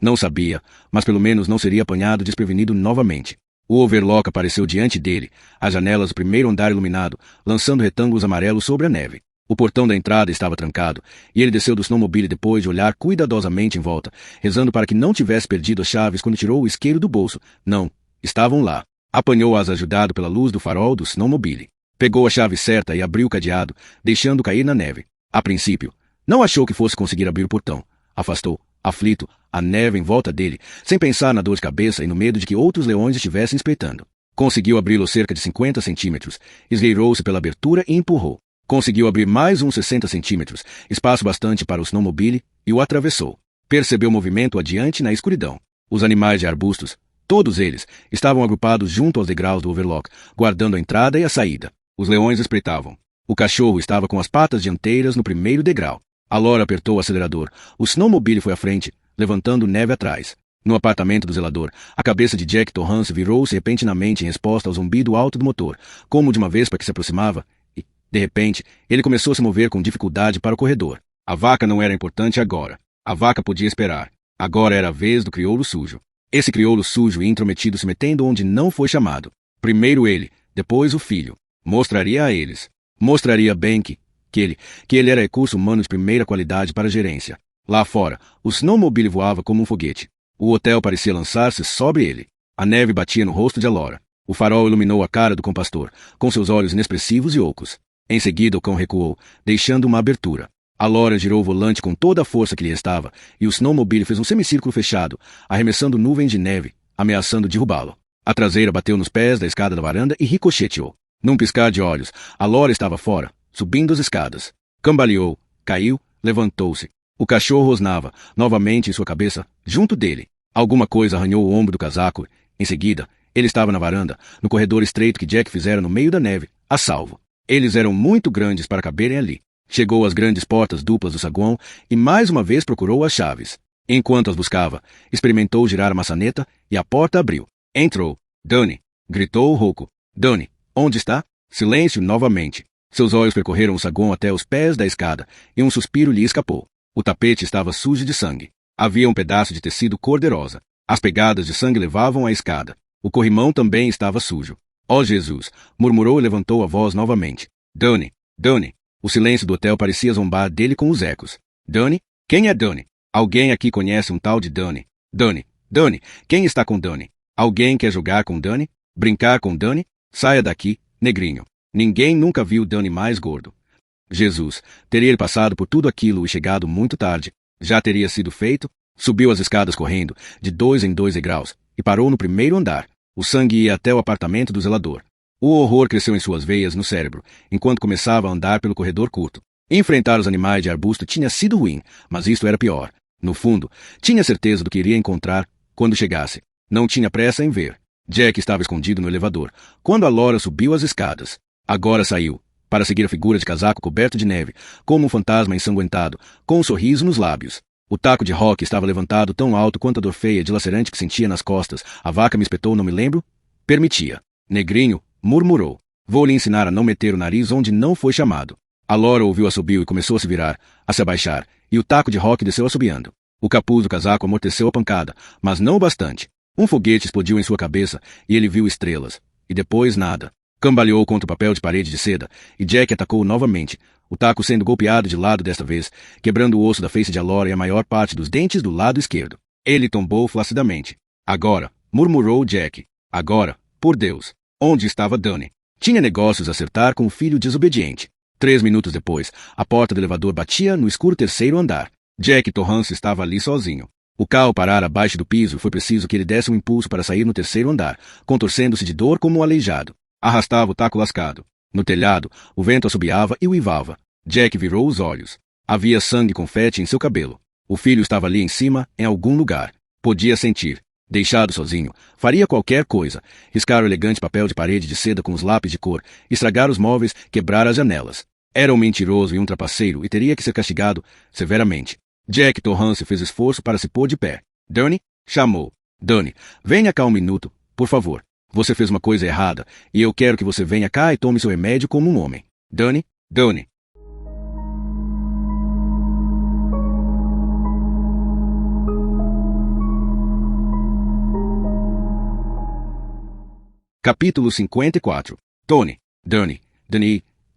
Speaker 1: Não sabia, mas pelo menos não seria apanhado desprevenido novamente. O overlock apareceu diante dele, as janelas do primeiro andar iluminado, lançando retângulos amarelos sobre a neve. O portão da entrada estava trancado, e ele desceu do snowmobile depois de olhar cuidadosamente em volta, rezando para que não tivesse perdido as chaves quando tirou o isqueiro do bolso. Não, estavam lá. Apanhou-as ajudado pela luz do farol do snowmobile. Pegou a chave certa e abriu o cadeado, deixando cair na neve. A princípio, não achou que fosse conseguir abrir o portão. Afastou, aflito, a neve em volta dele, sem pensar na dor de cabeça e no medo de que outros leões estivessem espreitando. Conseguiu abri-lo cerca de 50 centímetros, esgueirou-se pela abertura e empurrou. Conseguiu abrir mais uns 60 centímetros, espaço bastante para o snowmobile, e o atravessou. Percebeu o movimento adiante na escuridão. Os animais de arbustos, todos eles, estavam agrupados junto aos degraus do overlock, guardando a entrada e a saída. Os leões espreitavam. O cachorro estava com as patas dianteiras no primeiro degrau. A Laura apertou o acelerador. O snowmobile foi à frente, levantando neve atrás. No apartamento do zelador, a cabeça de Jack Torrance virou-se repentinamente em resposta ao zumbido alto do motor, como de uma vespa que se aproximava, e, de repente, ele começou a se mover com dificuldade para o corredor. A vaca não era importante agora. A vaca podia esperar. Agora era a vez do crioulo sujo. Esse crioulo sujo e intrometido se metendo onde não foi chamado. Primeiro ele, depois o filho. Mostraria a eles. Mostraria bem que ele era recurso humano de primeira qualidade para a gerência. Lá fora, o snowmobile voava como um foguete. O hotel parecia lançar-se sobre ele. A neve batia no rosto de Alora. O farol iluminou a cara do compastor, com seus olhos inexpressivos e ocos. Em seguida o cão recuou, deixando uma abertura. Alora girou o volante com toda a força que lhe estava, e o snowmobile fez um semicírculo fechado, arremessando nuvens de neve, ameaçando derrubá-lo. A traseira bateu nos pés da escada da varanda e ricocheteou. Num piscar de olhos, Alora estava fora, subindo as escadas. Cambaleou, caiu, levantou-se. O cachorro rosnava, novamente em sua cabeça, junto dele. Alguma coisa arranhou o ombro do casaco. Em seguida, ele estava na varanda, no corredor estreito que Jack fizera no meio da neve, a salvo. Eles eram muito grandes para caberem ali. Chegou às grandes portas duplas do saguão e mais uma vez procurou as chaves. Enquanto as buscava, experimentou girar a maçaneta e a porta abriu. Entrou. Danny! Gritou rouco. Danny, onde está? Silêncio novamente. Seus olhos percorreram o saguão até os pés da escada e um suspiro lhe escapou. O tapete estava sujo de sangue. Havia um pedaço de tecido cor-de-rosa. As pegadas de sangue levavam à escada. O corrimão também estava sujo. Oh Jesus! Murmurou e levantou a voz novamente. Danny! Danny! O silêncio do hotel parecia zombar dele com os ecos. Danny? Quem é Danny? Alguém aqui conhece um tal de Danny? Danny! Danny! Quem está com Danny? Alguém quer jogar com Danny? Brincar com Danny? Saia daqui, negrinho. Ninguém nunca viu Danny mais gordo. Jesus, teria ele passado por tudo aquilo e chegado muito tarde. Já teria sido feito? Subiu as escadas correndo, de 2 em 2 degraus, e parou no primeiro andar. O sangue ia até o apartamento do zelador. O horror cresceu em suas veias no cérebro, enquanto começava a andar pelo corredor curto. Enfrentar os animais de arbusto tinha sido ruim, mas isto era pior. No fundo, tinha certeza do que iria encontrar quando chegasse. Não tinha pressa em ver. Jack estava escondido no elevador, quando a Laura subiu as escadas. Agora saiu, para seguir a figura de casaco coberto de neve, como um fantasma ensanguentado, com um sorriso nos lábios. O taco de rock estava levantado tão alto quanto a dor feia e dilacerante que sentia nas costas. A vaca me espetou, não me lembro? Permitia. Negrinho, murmurou. Vou lhe ensinar a não meter o nariz onde não foi chamado. A Laura ouviu o assobio e começou a se virar, a se abaixar, e o taco de rock desceu assobiando. O capuz do casaco amorteceu a pancada, mas não o bastante. Um foguete explodiu em sua cabeça e ele viu estrelas. E depois nada. Cambaleou contra o papel de parede de seda, e Jack atacou novamente, o taco sendo golpeado de lado desta vez, quebrando o osso da face de Alora e a maior parte dos dentes do lado esquerdo. Ele tombou flacidamente. Agora, murmurou Jack. Agora, por Deus. Onde estava Dani? Tinha negócios a acertar com o filho desobediente. 3 minutos depois, a porta do elevador batia no escuro terceiro andar. Jack Torrance estava ali sozinho. O carro parara abaixo do piso e foi preciso que ele desse um impulso para sair no terceiro andar, contorcendo-se de dor como um aleijado. Arrastava o taco lascado. No telhado, o vento assobiava e uivava. Jack virou os olhos. Havia sangue e confete em seu cabelo. O filho estava ali em cima, em algum lugar. Podia sentir. Deixado sozinho, faria qualquer coisa. Riscar o elegante papel de parede de seda com os lápis de cor, estragar os móveis, quebrar as janelas. Era um mentiroso e um trapaceiro e teria que ser castigado severamente. Jack Torrance fez esforço para se pôr de pé. Dani? Chamou. Dani, venha cá um minuto, por favor. Você fez uma coisa errada, e eu quero que você venha cá e tome seu remédio como um homem. Dani? Dani. Capítulo 54. Tony. Dani.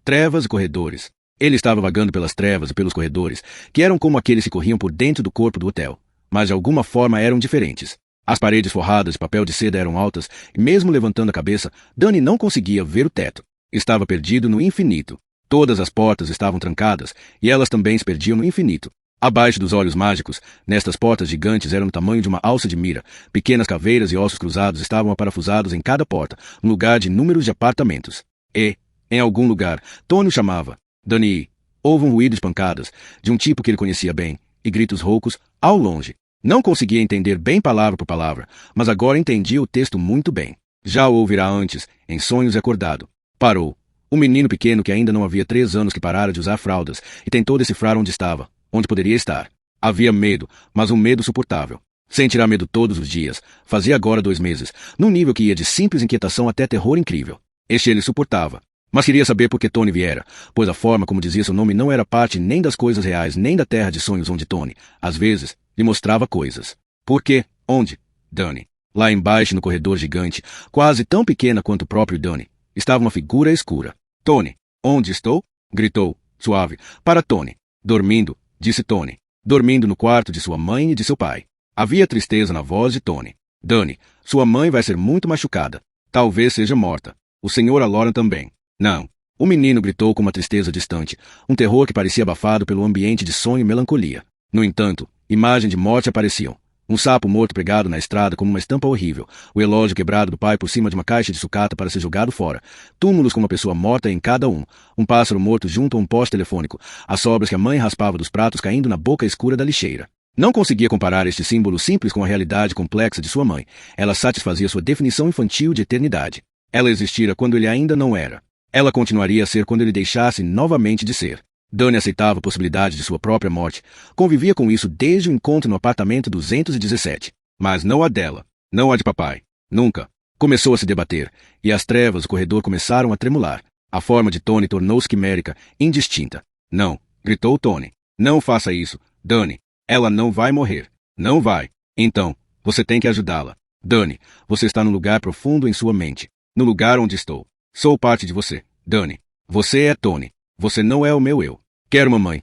Speaker 1: Trevas e corredores. Ele estava vagando pelas trevas e pelos corredores, que eram como aqueles que corriam por dentro do corpo do hotel, mas de alguma forma eram diferentes. As paredes forradas de papel de seda eram altas, e mesmo levantando a cabeça, Dani não conseguia ver o teto. Estava perdido no infinito. Todas as portas estavam trancadas, e elas também se perdiam no infinito. Abaixo dos olhos mágicos, nestas portas gigantes eram do tamanho de uma alça de mira. Pequenas caveiras e ossos cruzados estavam aparafusados em cada porta, no lugar de inúmeros de apartamentos. E, em algum lugar, Tony o chamava. Dani. Houve um ruído de pancadas, de um tipo que ele conhecia bem, e gritos roucos, ao longe. Não conseguia entender bem palavra por palavra, mas agora entendia o texto muito bem. Já o ouvirá antes, em sonhos e acordado. Parou. Um menino pequeno que ainda não havia 3 anos que parara de usar fraldas, e tentou decifrar onde estava, onde poderia estar. Havia medo, mas um medo suportável. Sentirá medo todos os dias. Fazia agora 2 meses, num nível que ia de simples inquietação até terror incrível. Este ele suportava. Mas queria saber por que Tony viera, pois a forma como dizia seu nome não era parte nem das coisas reais, nem da terra de sonhos onde Tony, às vezes, lhe mostrava coisas. Por quê? Onde? Dani. Lá embaixo no corredor gigante, quase tão pequena quanto o próprio Dani, estava uma figura escura. Tony. Onde estou? Gritou, suave, para Tony. Dormindo, disse Tony. Dormindo no quarto de sua mãe e de seu pai. Havia tristeza na voz de Tony. Dani, sua mãe vai ser muito machucada. Talvez seja morta. O senhor Alora também. Não. O menino gritou com uma tristeza distante, um terror que parecia abafado pelo ambiente de sonho e melancolia. No entanto, imagens de morte apareciam. Um sapo morto pregado na estrada como uma estampa horrível, o relógio quebrado do pai por cima de uma caixa de sucata para ser jogado fora, túmulos com uma pessoa morta em cada um pássaro morto junto a um poste telefônico, as sobras que a mãe raspava dos pratos caindo na boca escura da lixeira. Não conseguia comparar este símbolo simples com a realidade complexa de sua mãe. Ela satisfazia sua definição infantil de eternidade. Ela existira quando ele ainda não era. Ela continuaria a ser quando ele deixasse novamente de ser. Dani aceitava a possibilidade de sua própria morte. Convivia com isso desde o encontro no apartamento 217. Mas não a dela. Não a de papai. Nunca. Começou a se debater, e as trevas do corredor começaram a tremular. A forma de Tony tornou-se quimérica, indistinta. Não, gritou Tony. Não faça isso, Dani. Ela não vai morrer. Não vai. Então, você tem que ajudá-la. Dani, você está num lugar profundo em sua mente. No lugar onde estou. Sou parte de você, Dani. Você é Tony. Você não é o meu eu. Quero mamãe.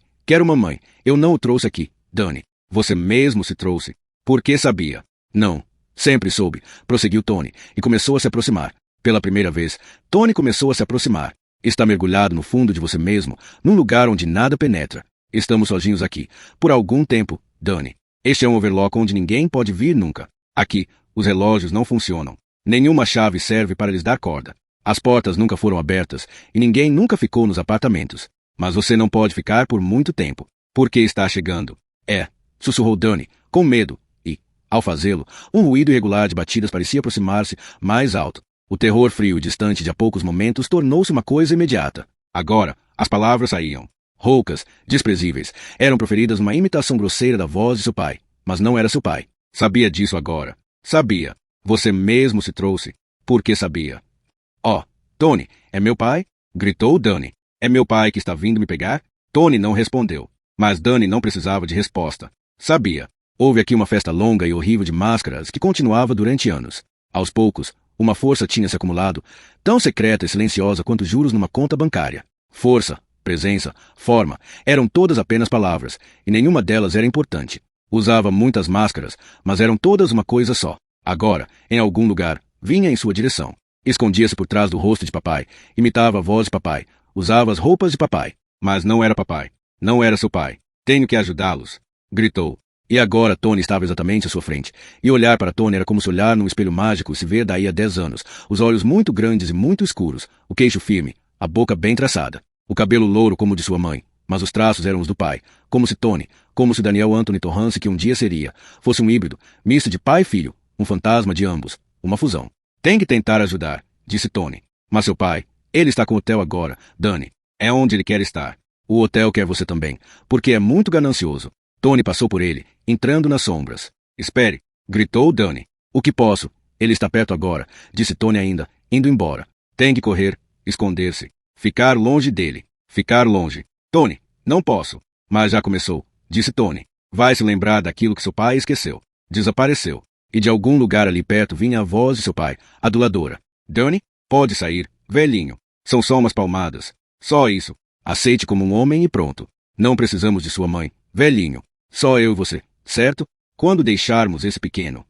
Speaker 1: Eu não o trouxe aqui, Dani. Você mesmo se trouxe. Porque sabia. Não. Sempre soube, prosseguiu Tony, e começou a se aproximar. Pela primeira vez, Tony começou a se aproximar. Está mergulhado no fundo de você mesmo, num lugar onde nada penetra. Estamos sozinhos aqui, por algum tempo, Dani. Este é um overlock onde ninguém pode vir nunca. Aqui, os relógios não funcionam. Nenhuma chave serve para lhes dar corda. As portas nunca foram abertas e ninguém nunca ficou nos apartamentos. Mas você não pode ficar por muito tempo. Porque está chegando. Sussurrou Dani, com medo, e, ao fazê-lo, um ruído irregular de batidas parecia aproximar-se mais alto. O terror frio e distante de há poucos momentos tornou-se uma coisa imediata. Agora, as palavras saíam. Roucas, desprezíveis, eram proferidas numa imitação grosseira da voz de seu pai. Mas não era seu pai. Sabia disso agora. Sabia. Você mesmo se trouxe. Porque sabia. Oh, Tony, é meu pai? Gritou Dani. É meu pai que está vindo me pegar? Tony não respondeu. Mas Dani não precisava de resposta. Sabia. Houve aqui uma festa longa e horrível de máscaras que continuava durante anos. Aos poucos, uma força tinha se acumulado, tão secreta e silenciosa quanto juros numa conta bancária. Força, presença, forma, eram todas apenas palavras, e nenhuma delas era importante. Usava muitas máscaras, mas eram todas uma coisa só. Agora, em algum lugar, vinha em sua direção. Escondia-se por trás do rosto de papai, imitava a voz de papai, usava as roupas de papai. Mas não era papai. Não era seu pai. Tenho que ajudá-los. Gritou. E agora Tony estava exatamente à sua frente. E olhar para Tony era como se olhar num espelho mágico e se ver daí a 10 anos. Os olhos muito grandes e muito escuros, o queixo firme, a boca bem traçada, o cabelo louro como o de sua mãe. Mas os traços eram os do pai. Como se Tony, como se Daniel Anthony Torrance, que um dia seria, fosse um híbrido, misto de pai e filho, um fantasma de ambos, uma fusão. Tem que tentar ajudar, disse Tony. Mas seu pai, ele está com o hotel agora, Dani. É onde ele quer estar. O hotel quer você também, porque é muito ganancioso. Tony passou por ele, entrando nas sombras. Espere, gritou Dani. O que posso? Ele está perto agora, disse Tony ainda, indo embora. Tem que correr, esconder-se, ficar longe dele, ficar longe. Tony, não posso. Mas já começou, disse Tony. Vai se lembrar daquilo que seu pai esqueceu. Desapareceu. E de algum lugar ali perto vinha a voz de seu pai, aduladora. Dani, pode sair, velhinho. São só umas palmadas. Só isso. Aceite como um homem e pronto. Não precisamos de sua mãe, velhinho. Só eu e você, certo? Quando deixarmos esse pequeno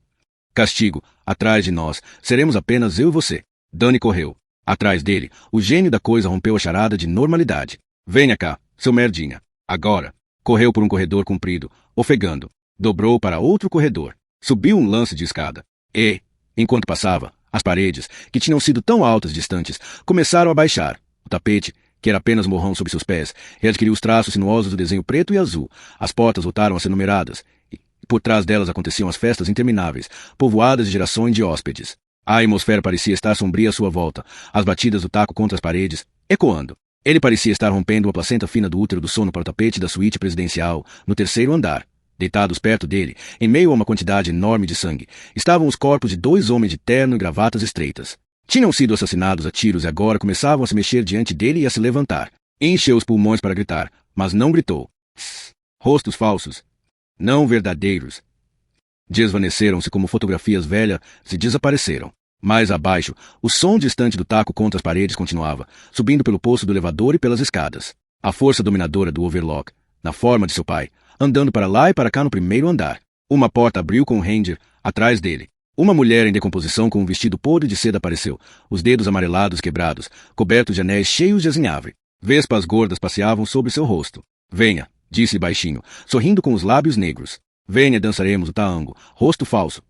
Speaker 1: castigo atrás de nós, seremos apenas eu e você. Dani correu. Atrás dele, o gênio da coisa rompeu a charada de normalidade. Venha cá, seu merdinha. Agora. Correu por um corredor comprido, ofegando. Dobrou para outro corredor. Subiu um lance de escada. E, enquanto passava, as paredes, que tinham sido tão altas e distantes, começaram a baixar. O tapete, que era apenas morrão sob seus pés, readquiriu os traços sinuosos do desenho preto e azul. As portas voltaram a ser numeradas, e por trás delas aconteciam as festas intermináveis, povoadas de gerações de hóspedes. A atmosfera parecia estar sombria à sua volta, as batidas do taco contra as paredes, ecoando. Ele parecia estar rompendo uma placenta fina do útero do sono para o tapete da suíte presidencial, no terceiro andar. Deitados perto dele, em meio a uma quantidade enorme de sangue, estavam os corpos de 2 homens de terno e gravatas estreitas. Tinham sido assassinados a tiros e agora começavam a se mexer diante dele e a se levantar. Encheu os pulmões para gritar, mas não gritou. Rostos falsos. Não verdadeiros. Desvaneceram-se como fotografias velhas e desapareceram. Mais abaixo, o som distante do taco contra as paredes continuava, subindo pelo poço do elevador e pelas escadas. A força dominadora do overlock, na forma de seu pai, andando para lá e para cá no primeiro andar. Uma porta abriu com um ranger atrás dele. Uma mulher em decomposição com um vestido podre de seda apareceu, os dedos amarelados quebrados, cobertos de anéis cheios de azinhavre. Vespas gordas passeavam sobre seu rosto. Venha, disse baixinho, sorrindo com os lábios negros. Venha, dançaremos o taango, rosto falso.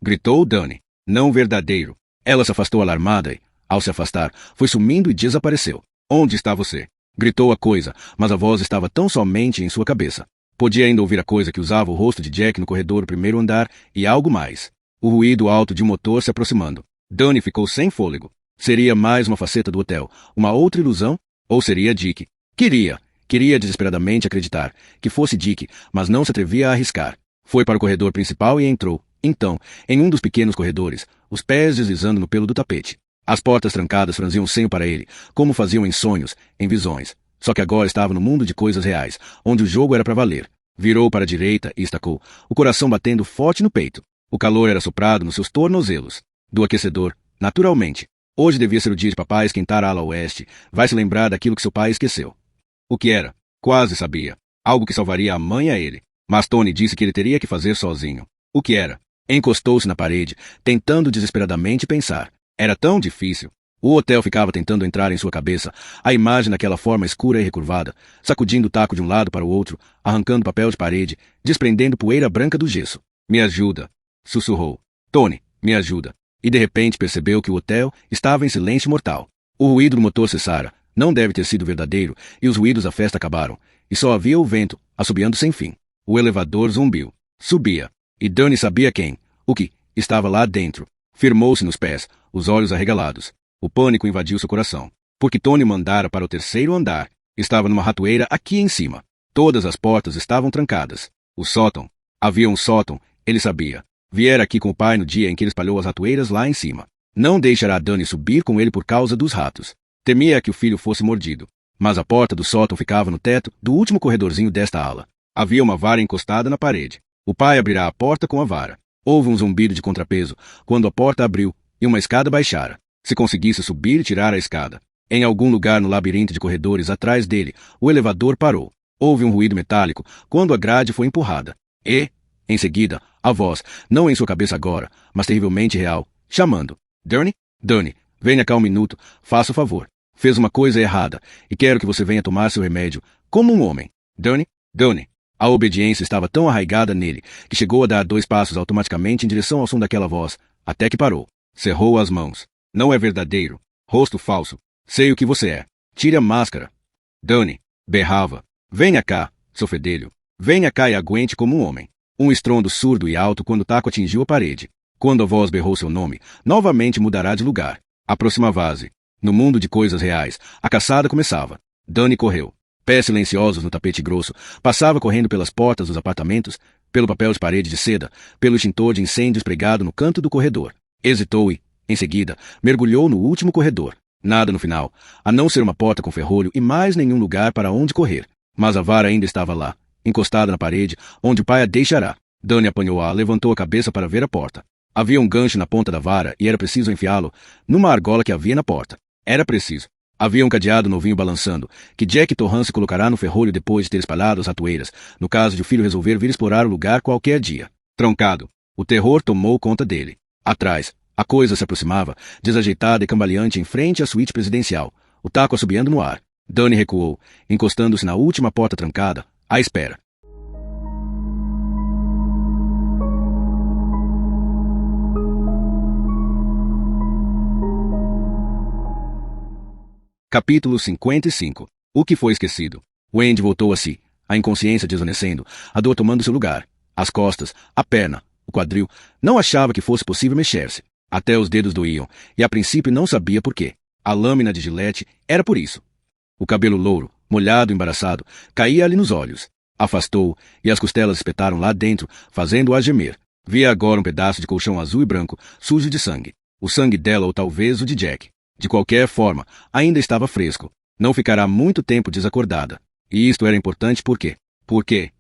Speaker 1: Gritou Dani. Não verdadeiro. Ela se afastou alarmada e, ao se afastar, foi sumindo e desapareceu. Onde está você? Gritou a coisa, mas a voz estava tão somente em sua cabeça. Podia ainda ouvir a coisa que usava o rosto de Jack no corredor do primeiro andar e algo mais. O ruído alto de um motor se aproximando. Dani ficou sem fôlego. Seria mais uma faceta do hotel, uma outra ilusão? Ou seria Dick? Queria desesperadamente acreditar que fosse Dick, mas não se atrevia a arriscar. Foi para o corredor principal e entrou, então, em um dos pequenos corredores, os pés deslizando no pelo do tapete. As portas trancadas franziam o senho para ele, como faziam em sonhos, em visões. Só que agora estava no mundo de coisas reais, onde o jogo era para valer. Virou para a direita e estacou, o coração batendo forte no peito. O calor era soprado nos seus tornozelos. Do aquecedor, naturalmente. Hoje devia ser o dia de papai esquentar a ala oeste. Vai se lembrar daquilo que seu pai esqueceu. O que era? Quase sabia. Algo que salvaria a mãe e a ele. Mas Tony disse que ele teria que fazer sozinho. O que era? Encostou-se na parede, tentando desesperadamente pensar. Era tão difícil. O hotel ficava tentando entrar em sua cabeça, a imagem daquela forma escura e recurvada, sacudindo o taco de um lado para o outro, arrancando papel de parede, desprendendo poeira branca do gesso. Me ajuda, sussurrou. Tony, me ajuda. E de repente percebeu que o hotel estava em silêncio mortal. O ruído do motor cessara, não deve ter sido verdadeiro, e os ruídos da festa acabaram, e só havia o vento, assobiando sem fim. O elevador zumbiu. Subia. E Dani sabia quem, o que, estava lá dentro. Firmou-se nos pés, os olhos arregalados. O pânico invadiu seu coração. Porque Tony mandara para o terceiro andar. Estava numa ratoeira aqui em cima. Todas as portas estavam trancadas. O sótão. Havia um sótão, ele sabia. Viera aqui com o pai no dia em que ele espalhou as ratoeiras lá em cima. Não deixará Dani subir com ele por causa dos ratos. Temia que o filho fosse mordido. mas a porta do sótão ficava no teto do último corredorzinho desta ala. Havia uma vara encostada na parede. O pai abrirá a porta com a vara. Houve um zumbido de contrapeso quando a porta abriu e uma escada baixara. Se conseguisse subir e tirar a escada. Em algum lugar no labirinto de corredores atrás dele, o elevador parou. Houve um ruído metálico quando a grade foi empurrada. E, em seguida, a voz, não em sua cabeça agora, mas terrivelmente real, chamando. Durney? Durney, venha cá um minuto, faça o favor. Fez uma coisa errada, e quero que você venha tomar seu remédio, como um homem. Durney? Durney. A obediência estava tão arraigada nele, que chegou a dar 2 passos automaticamente em direção ao som daquela voz, até que parou. Cerrou as mãos. Não é verdadeiro. Rosto falso. Sei o que você é. Tire a máscara. Durney. Berrava. Venha cá, seu fedelho. Venha cá e aguente como um homem. Um estrondo surdo e alto quando o taco atingiu a parede. Quando a voz berrou seu nome, novamente mudará de lugar. Aproximava-se. No mundo de coisas reais, a caçada começava. Durney correu. Pés silenciosos no tapete grosso, passava correndo pelas portas dos apartamentos, pelo papel de parede de seda, pelo extintor de incêndios pregado no canto do corredor. Hesitou e, em seguida, mergulhou no último corredor. Nada no final, a não ser uma porta com ferrolho e mais nenhum lugar para onde correr. Mas a vara ainda estava lá, encostada na parede, onde o pai a deixará. Durney apanhou-a, levantou a cabeça para ver a porta. Havia um gancho na ponta da vara e era preciso enfiá-lo numa argola que havia na porta. Era preciso. Havia um cadeado novinho balançando, que Jack Torrance colocará no ferrolho depois de ter espalhado as ratoeiras, no caso de o filho resolver vir explorar o lugar qualquer dia. Troncado. O terror tomou conta dele. Atrás, a coisa se aproximava, desajeitada e cambaleante em frente à suíte presidencial, o taco assobiando no ar. Durney recuou, encostando-se na última porta trancada, à espera. Capítulo 55. O que foi esquecido? Wendy voltou a si, a inconsciência desvanecendo, a dor tomando seu lugar. As costas, a perna, o quadril. Não achava que fosse possível mexer-se. Até os dedos doíam, e a princípio não sabia por quê. A lâmina de gilete era por isso. O cabelo louro, molhado e embaraçado, caía-lhe nos olhos. Afastou-o, e as costelas espetaram lá dentro, fazendo-a gemer. Via agora um pedaço de colchão azul e branco, sujo de sangue. O sangue dela ou talvez o de Jack. De qualquer forma, ainda estava fresco. Não ficará muito tempo desacordada. E isto era importante por quê? Por quê?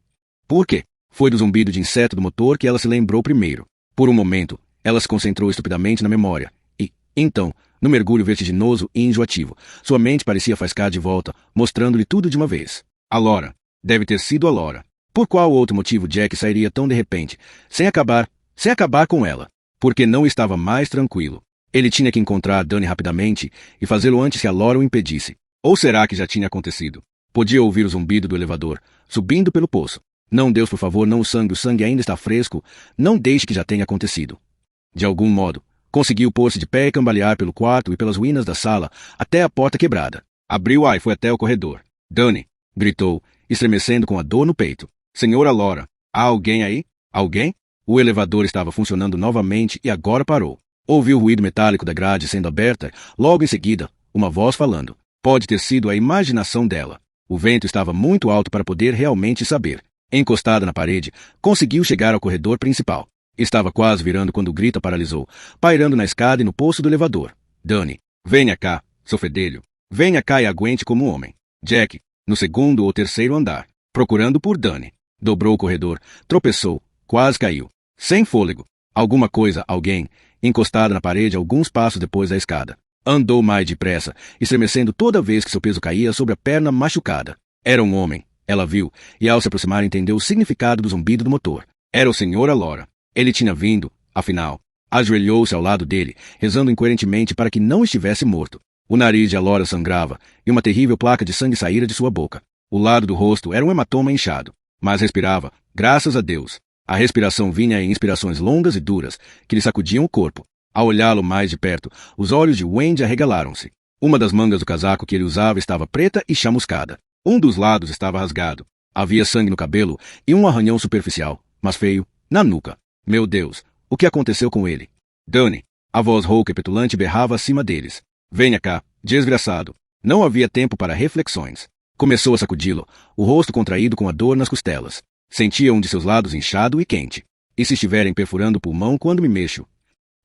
Speaker 1: Por quê? Foi do zumbido de inseto do motor que ela se lembrou primeiro. Por um momento, ela se concentrou estupidamente na memória. E, então, no mergulho vertiginoso e enjoativo, sua mente parecia faiscar de volta, mostrando-lhe tudo de uma vez. A Laura. Deve ter sido a Laura. Por qual outro motivo Jack sairia tão de repente, sem acabar com ela? Porque não estava mais tranquilo. Ele tinha que encontrar Durney rapidamente e fazê-lo antes que a Laura o impedisse. Ou será que já tinha acontecido? Podia ouvir o zumbido do elevador, subindo pelo poço. Não, Deus, por favor, não, o sangue ainda está fresco. Não deixe que já tenha acontecido. De algum modo, conseguiu pôr-se de pé e cambalear pelo quarto e pelas ruínas da sala até a porta quebrada. Abriu-a e foi até o corredor. Durney, gritou, estremecendo com a dor no peito. Senhora Laura, há alguém aí? Alguém? O elevador estava funcionando novamente e agora parou. Ouviu o ruído metálico da grade sendo aberta, logo em seguida, uma voz falando. Pode ter sido a imaginação dela. O vento estava muito alto para poder realmente saber. Encostada na parede, conseguiu chegar ao corredor principal. Estava quase virando quando o grito a paralisou, pairando na escada e no poço do elevador. Durney, venha cá, seu fedelho. Venha cá e aguente como um homem. Jack, no 2º ou 3º andar, procurando por Durney. Dobrou o corredor, tropeçou, quase caiu. Sem fôlego. Alguma coisa, alguém, encostada na parede alguns passos depois da escada. Andou mais depressa, estremecendo toda vez que seu peso caía sobre a perna machucada. Era um homem, ela viu, e ao se aproximar entendeu o significado do zumbido do motor. Era o Sr. Laura. Ele tinha vindo, afinal. Ajoelhou-se ao lado dele, rezando incoerentemente para que não estivesse morto. O nariz de Laura sangrava, e uma terrível placa de sangue saíra de sua boca. O lado do rosto era um hematoma inchado, mas respirava, graças a Deus. A respiração vinha em inspirações longas e duras, que lhe sacudiam o corpo. Ao olhá-lo mais de perto, os olhos de Wendy arregalaram-se. Uma das mangas do casaco que ele usava estava preta e chamuscada. Um dos lados estava rasgado. Havia sangue no cabelo e um arranhão superficial, mas feio, na nuca. Meu Deus, o que aconteceu com ele? Durney, a voz rouca e petulante berrava acima deles. Venha cá, desgraçado. Não havia tempo para reflexões. Começou a sacudi-lo, o rosto contraído com a dor nas costelas. Sentia um de seus lados inchado e quente. E se estiverem perfurando o pulmão quando me mexo?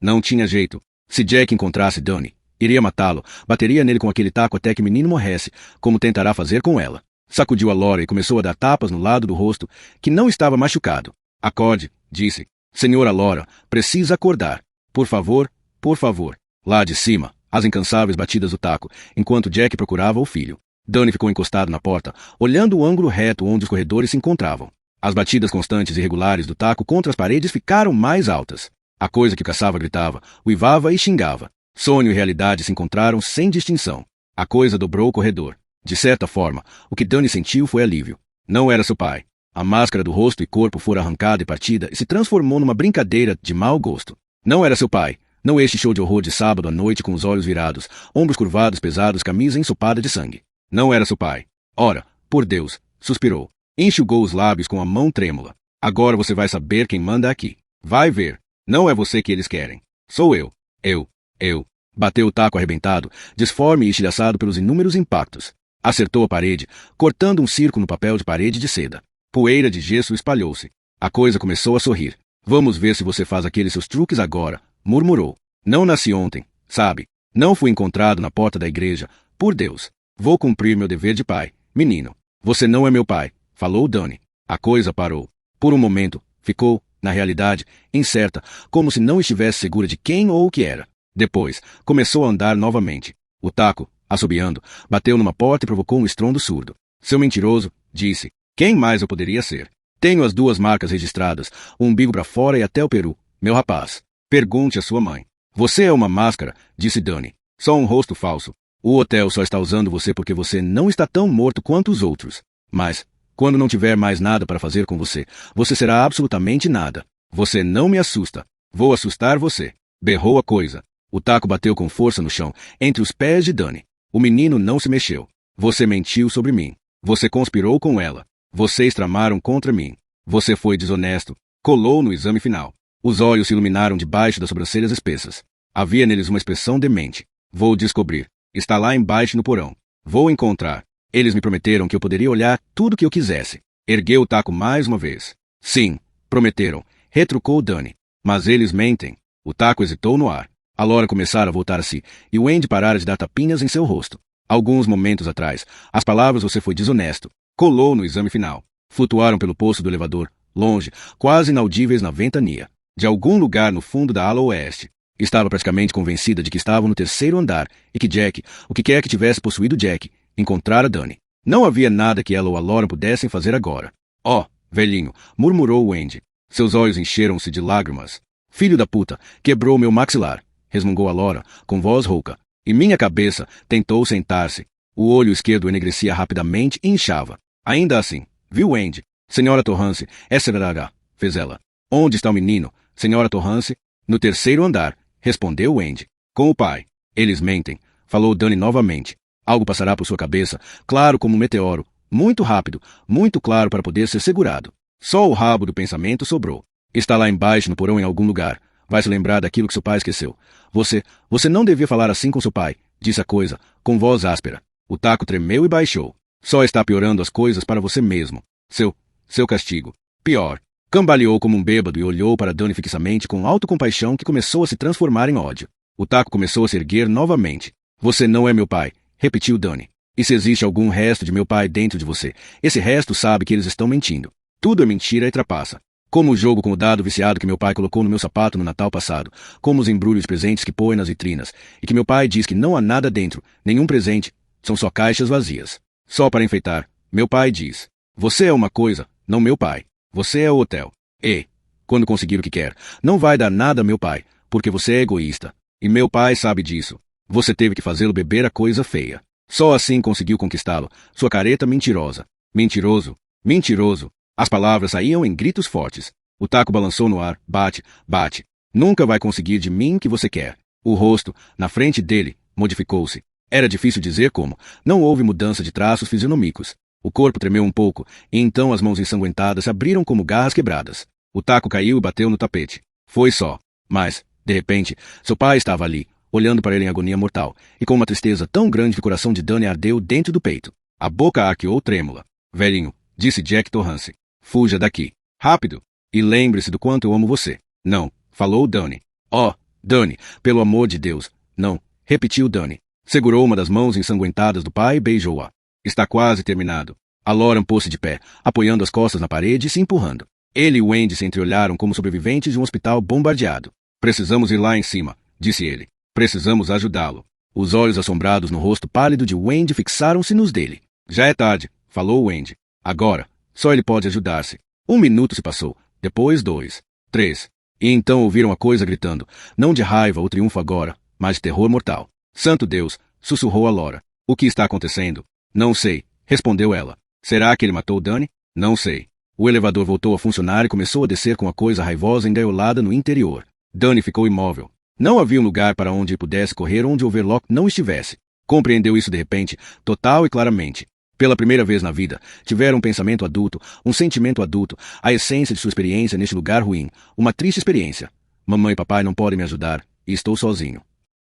Speaker 1: Não tinha jeito. Se Jack encontrasse Durney, Iria matá-lo, bateria nele com aquele taco até que o menino morresse, como tentará fazer com ela. Sacudiu a Laura e começou a dar tapas no lado do rosto, que não estava machucado. Acorde, disse. Senhora Laura, precisa acordar. Por favor, por favor. Lá de cima, as incansáveis batidas do taco, enquanto Jack procurava o filho. Danny ficou encostado na porta, olhando o ângulo reto onde os corredores se encontravam. As batidas constantes e regulares do taco contra as paredes ficaram mais altas. A coisa que o caçava gritava, uivava e xingava. Sonho e realidade se encontraram sem distinção. A coisa dobrou o corredor. De certa forma, o que Danny sentiu foi alívio. Não era seu pai. A máscara do rosto e corpo fora arrancada e partida e se transformou numa brincadeira de mau gosto. Não era seu pai. Não este show de horror de sábado à noite com os olhos virados, ombros curvados pesados, camisa ensopada de sangue. Não era seu pai. Ora, por Deus, suspirou. Enxugou os lábios com a mão trêmula. Agora você vai saber quem manda aqui. Vai ver. Não é você que eles querem. Sou eu. Eu. Bateu o taco arrebentado, disforme e estilhaçado pelos inúmeros impactos. Acertou a parede, cortando um círculo no papel de parede de seda. Poeira de gesso espalhou-se. A coisa começou a sorrir. Vamos ver se você faz aqueles seus truques agora, murmurou. Não nasci ontem, sabe? Não fui encontrado na porta da igreja. Por Deus. Vou cumprir meu dever de pai. Menino. Você não é meu pai, falou Danny. A coisa parou. Por um momento, ficou, na realidade, incerta, como se não estivesse segura de quem ou o que era. Depois, começou a andar novamente. O taco, assobiando, bateu numa porta e provocou um estrondo surdo. Seu mentiroso, disse. Quem mais eu poderia ser? Tenho as duas marcas registradas, o umbigo para fora e até o peru. Meu rapaz. Pergunte à sua mãe. Você é uma máscara, disse Danny. Só um rosto falso. O hotel só está usando você porque você não está tão morto quanto os outros. Mas, quando não tiver mais nada para fazer com você, você será absolutamente nada. Você não me assusta. Vou assustar você. Berrou a coisa. O taco bateu com força no chão, entre os pés de Danny. O menino não se mexeu. Você mentiu sobre mim. Você conspirou com ela. Vocês tramaram contra mim. Você foi desonesto. Colou no exame final. Os olhos se iluminaram debaixo das sobrancelhas espessas. Havia neles uma expressão demente. Vou descobrir. Está lá embaixo no porão. Vou encontrar. Eles me prometeram que eu poderia olhar tudo o que eu quisesse. Ergueu o taco mais uma vez. Sim, prometeram. Retrucou Danny. Mas eles mentem. O taco hesitou no ar. A Laura começara a voltar a si, e o Andy parara de dar tapinhas em seu rosto. Alguns momentos atrás, as palavras "você foi desonesto" colou no exame final. Flutuaram pelo poço do elevador, longe, quase inaudíveis na ventania. De algum lugar no fundo da ala oeste. Estava praticamente convencida de que estavam no terceiro andar, e que Jack, o que quer que tivesse possuído Jack, encontrara Danny. Não havia nada que ela ou a Laura pudessem fazer agora. Oh, velhinho, murmurou o Andy. Seus olhos encheram-se de lágrimas. Filho da puta, quebrou meu maxilar. Resmungou a Laura, com voz rouca. E minha cabeça tentou sentar-se. O olho esquerdo enegrecia rapidamente e inchava. Ainda assim, viu Andy. Senhora Torrance, SRH, fez ela. Onde está o menino? Senhora Torrance? No terceiro andar, respondeu Andy. Com o pai. Eles mentem, falou Danny novamente. Algo passará por sua cabeça, claro como um meteoro, muito rápido, muito claro para poder ser segurado. Só o rabo do pensamento sobrou. Está lá embaixo no porão em algum lugar. Vai se lembrar daquilo que seu pai esqueceu. Você não devia falar assim com seu pai, disse a coisa, com voz áspera. O taco tremeu e baixou. Só está piorando as coisas para você mesmo. Seu castigo. Pior. Cambaleou como um bêbado e olhou para Danny fixamente com autocompaixão que começou a se transformar em ódio. O taco começou a se erguer novamente. Você não é meu pai, repetiu Danny. E se existe algum resto de meu pai dentro de você, esse resto sabe que eles estão mentindo. Tudo é mentira e trapaça. Como o jogo com o dado viciado que meu pai colocou no meu sapato no Natal passado, como os embrulhos de presentes que põe nas vitrinas, e que meu pai diz que não há nada dentro, nenhum presente, são só caixas vazias. Só para enfeitar, meu pai diz. Você é uma coisa, não meu pai. Você é o hotel. E, quando conseguir o que quer, não vai dar nada a meu pai, porque você é egoísta. E meu pai sabe disso. Você teve que fazê-lo beber a coisa feia. Só assim conseguiu conquistá-lo, sua careta mentirosa. Mentiroso, mentiroso. As palavras saíam em gritos fortes. O taco balançou no ar. Bate, bate. Nunca vai conseguir de mim o que você quer. O rosto, na frente dele, modificou-se. Era difícil dizer como. Não houve mudança de traços fisionômicos. O corpo tremeu um pouco, e então as mãos ensanguentadas se abriram como garras quebradas. O taco caiu e bateu no tapete. Foi só. Mas, de repente, seu pai estava ali, olhando para ele em agonia mortal, e com uma tristeza tão grande que o coração de Danny ardeu dentro do peito. A boca arqueou trêmula. Velhinho, disse Jack Torrance. Fuja daqui. Rápido. E lembre-se do quanto eu amo você. Não, falou Danny. Oh, Danny, pelo amor de Deus. Não, repetiu Dani. Segurou uma das mãos ensanguentadas do pai e beijou-a. Está quase terminado. A Lauren pôs-se de pé, apoiando as costas na parede e se empurrando. Ele e Wendy se entreolharam como sobreviventes de um hospital bombardeado. Precisamos ir lá em cima, disse ele. Precisamos ajudá-lo. Os olhos assombrados no rosto pálido de Wendy fixaram-se nos dele. Já é tarde, falou Wendy. Agora, só ele pode ajudar-se. 1 minuto se passou, depois 2, 3. E então ouviram a coisa gritando, não de raiva ou triunfo agora, mas de terror mortal. Santo Deus, sussurrou a Laura. O que está acontecendo? Não sei, respondeu ela. Será que ele matou Dani? Não sei. O elevador voltou a funcionar e começou a descer com a coisa raivosa engaiolada no interior. Dani ficou imóvel. Não havia um lugar para onde pudesse correr onde o Overlock não estivesse. Compreendeu isso de repente, total e claramente. Pela primeira vez na vida, tivera um pensamento adulto, um sentimento adulto, a essência de sua experiência neste lugar ruim, uma triste experiência. Mamãe e papai não podem me ajudar, e estou sozinho.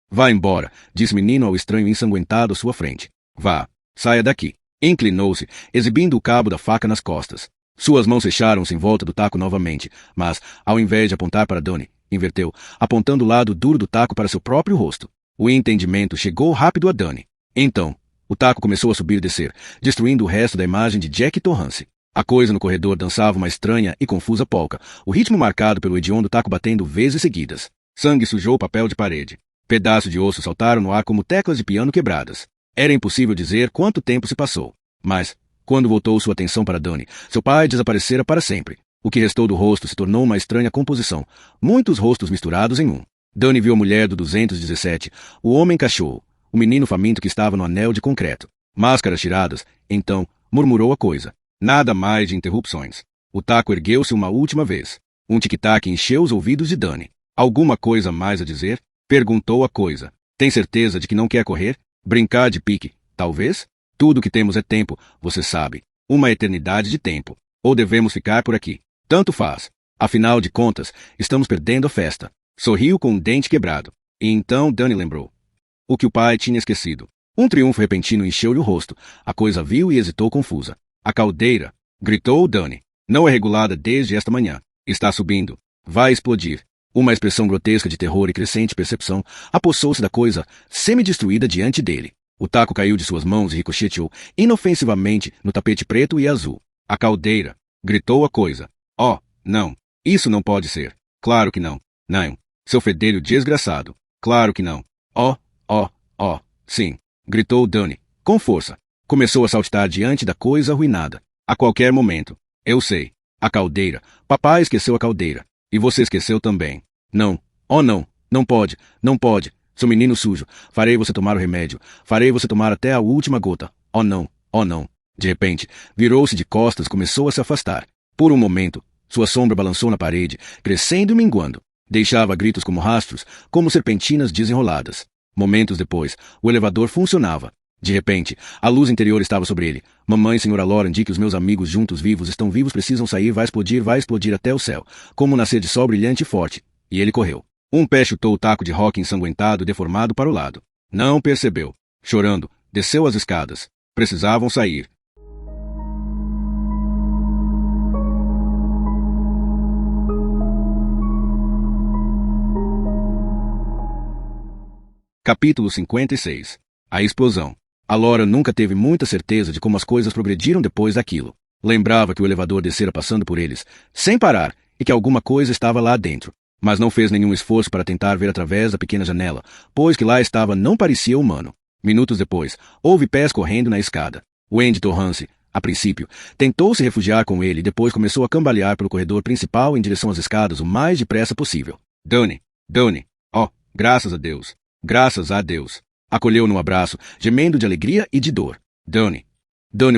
Speaker 1: Vá embora, disse o menino ao estranho ensanguentado à sua frente. Vá, saia daqui. Inclinou-se, exibindo o cabo da faca nas costas. Suas mãos fecharam-se em volta do taco novamente, mas, ao invés de apontar para Dani, inverteu, apontando o lado duro do taco para seu próprio rosto. O entendimento chegou rápido a Dani. Então, o taco começou a subir e descer, destruindo o resto da imagem de Jack Torrance. A coisa no corredor dançava uma estranha e confusa polca, o ritmo marcado pelo hediondo taco batendo vezes seguidas. Sangue sujou o papel de parede. Pedaços de osso saltaram no ar como teclas de piano quebradas. Era impossível dizer quanto tempo se passou. Mas, quando voltou sua atenção para Dani, seu pai desaparecera para sempre. O que restou do rosto se tornou uma estranha composição, muitos rostos misturados em um. Dani viu a mulher do 217, o homem-cachorro, o menino faminto que estava no anel de concreto. Máscaras tiradas, então, murmurou a coisa. Nada mais de interrupções. O taco ergueu-se uma última vez. Um tic-tac encheu os ouvidos de Dani. Alguma coisa mais a dizer? Perguntou a coisa. Tem certeza de que não quer correr? Brincar de pique, talvez? Tudo o que temos é tempo, você sabe. Uma eternidade de tempo. Ou devemos ficar por aqui? Tanto faz. Afinal de contas, estamos perdendo a festa. Sorriu com um dente quebrado. E então Dani lembrou. O que o pai tinha esquecido. Um triunfo repentino encheu-lhe o rosto. A coisa viu e hesitou confusa. A caldeira, gritou Dani. Não é regulada desde esta manhã. Está subindo. Vai explodir. Uma expressão grotesca de terror e crescente percepção apossou-se da coisa semi-destruída diante dele. O taco caiu de suas mãos e ricocheteou inofensivamente no tapete preto e azul. A caldeira, gritou a coisa. Oh, não. Isso não pode ser. Claro que não. Não. Seu fedelho desgraçado. Claro que não. Oh, sim. Gritou Dani, com força. Começou a saltitar diante da coisa arruinada. A qualquer momento. Eu sei. A caldeira. Papai esqueceu a caldeira. E você esqueceu também. Não. Oh, não. Não pode. Não pode. Seu menino sujo. Farei você tomar o remédio. Farei você tomar até a última gota. Oh, não. Oh, não. De repente, virou-se de costas e começou a se afastar. Por um momento, sua sombra balançou na parede, crescendo e minguando. Deixava gritos como rastros, como serpentinas desenroladas. Momentos depois, o elevador funcionava. De repente, a luz interior estava sobre ele. Mamãe e senhora Lauren, que os meus amigos juntos vivos estão vivos, precisam sair, vai explodir até o céu, como um nascer de sol brilhante e forte. E ele correu. Um pé chutou o taco de rock ensanguentado e deformado para o lado. Não percebeu. Chorando, desceu as escadas. Precisavam sair. Capítulo 56. A explosão. A Laura nunca teve muita certeza de como as coisas progrediram depois daquilo. Lembrava que o elevador descera passando por eles, sem parar, e que alguma coisa estava lá dentro. Mas não fez nenhum esforço para tentar ver através da pequena janela, pois que lá estava não parecia humano. Minutos depois, houve pés correndo na escada. Wendy Torrance, a princípio, tentou se refugiar com ele e depois começou a cambalear pelo corredor principal em direção às escadas o mais depressa possível. Dani, oh, graças a Deus. Graças a Deus. Acolheu no abraço, gemendo de alegria e de dor. Dani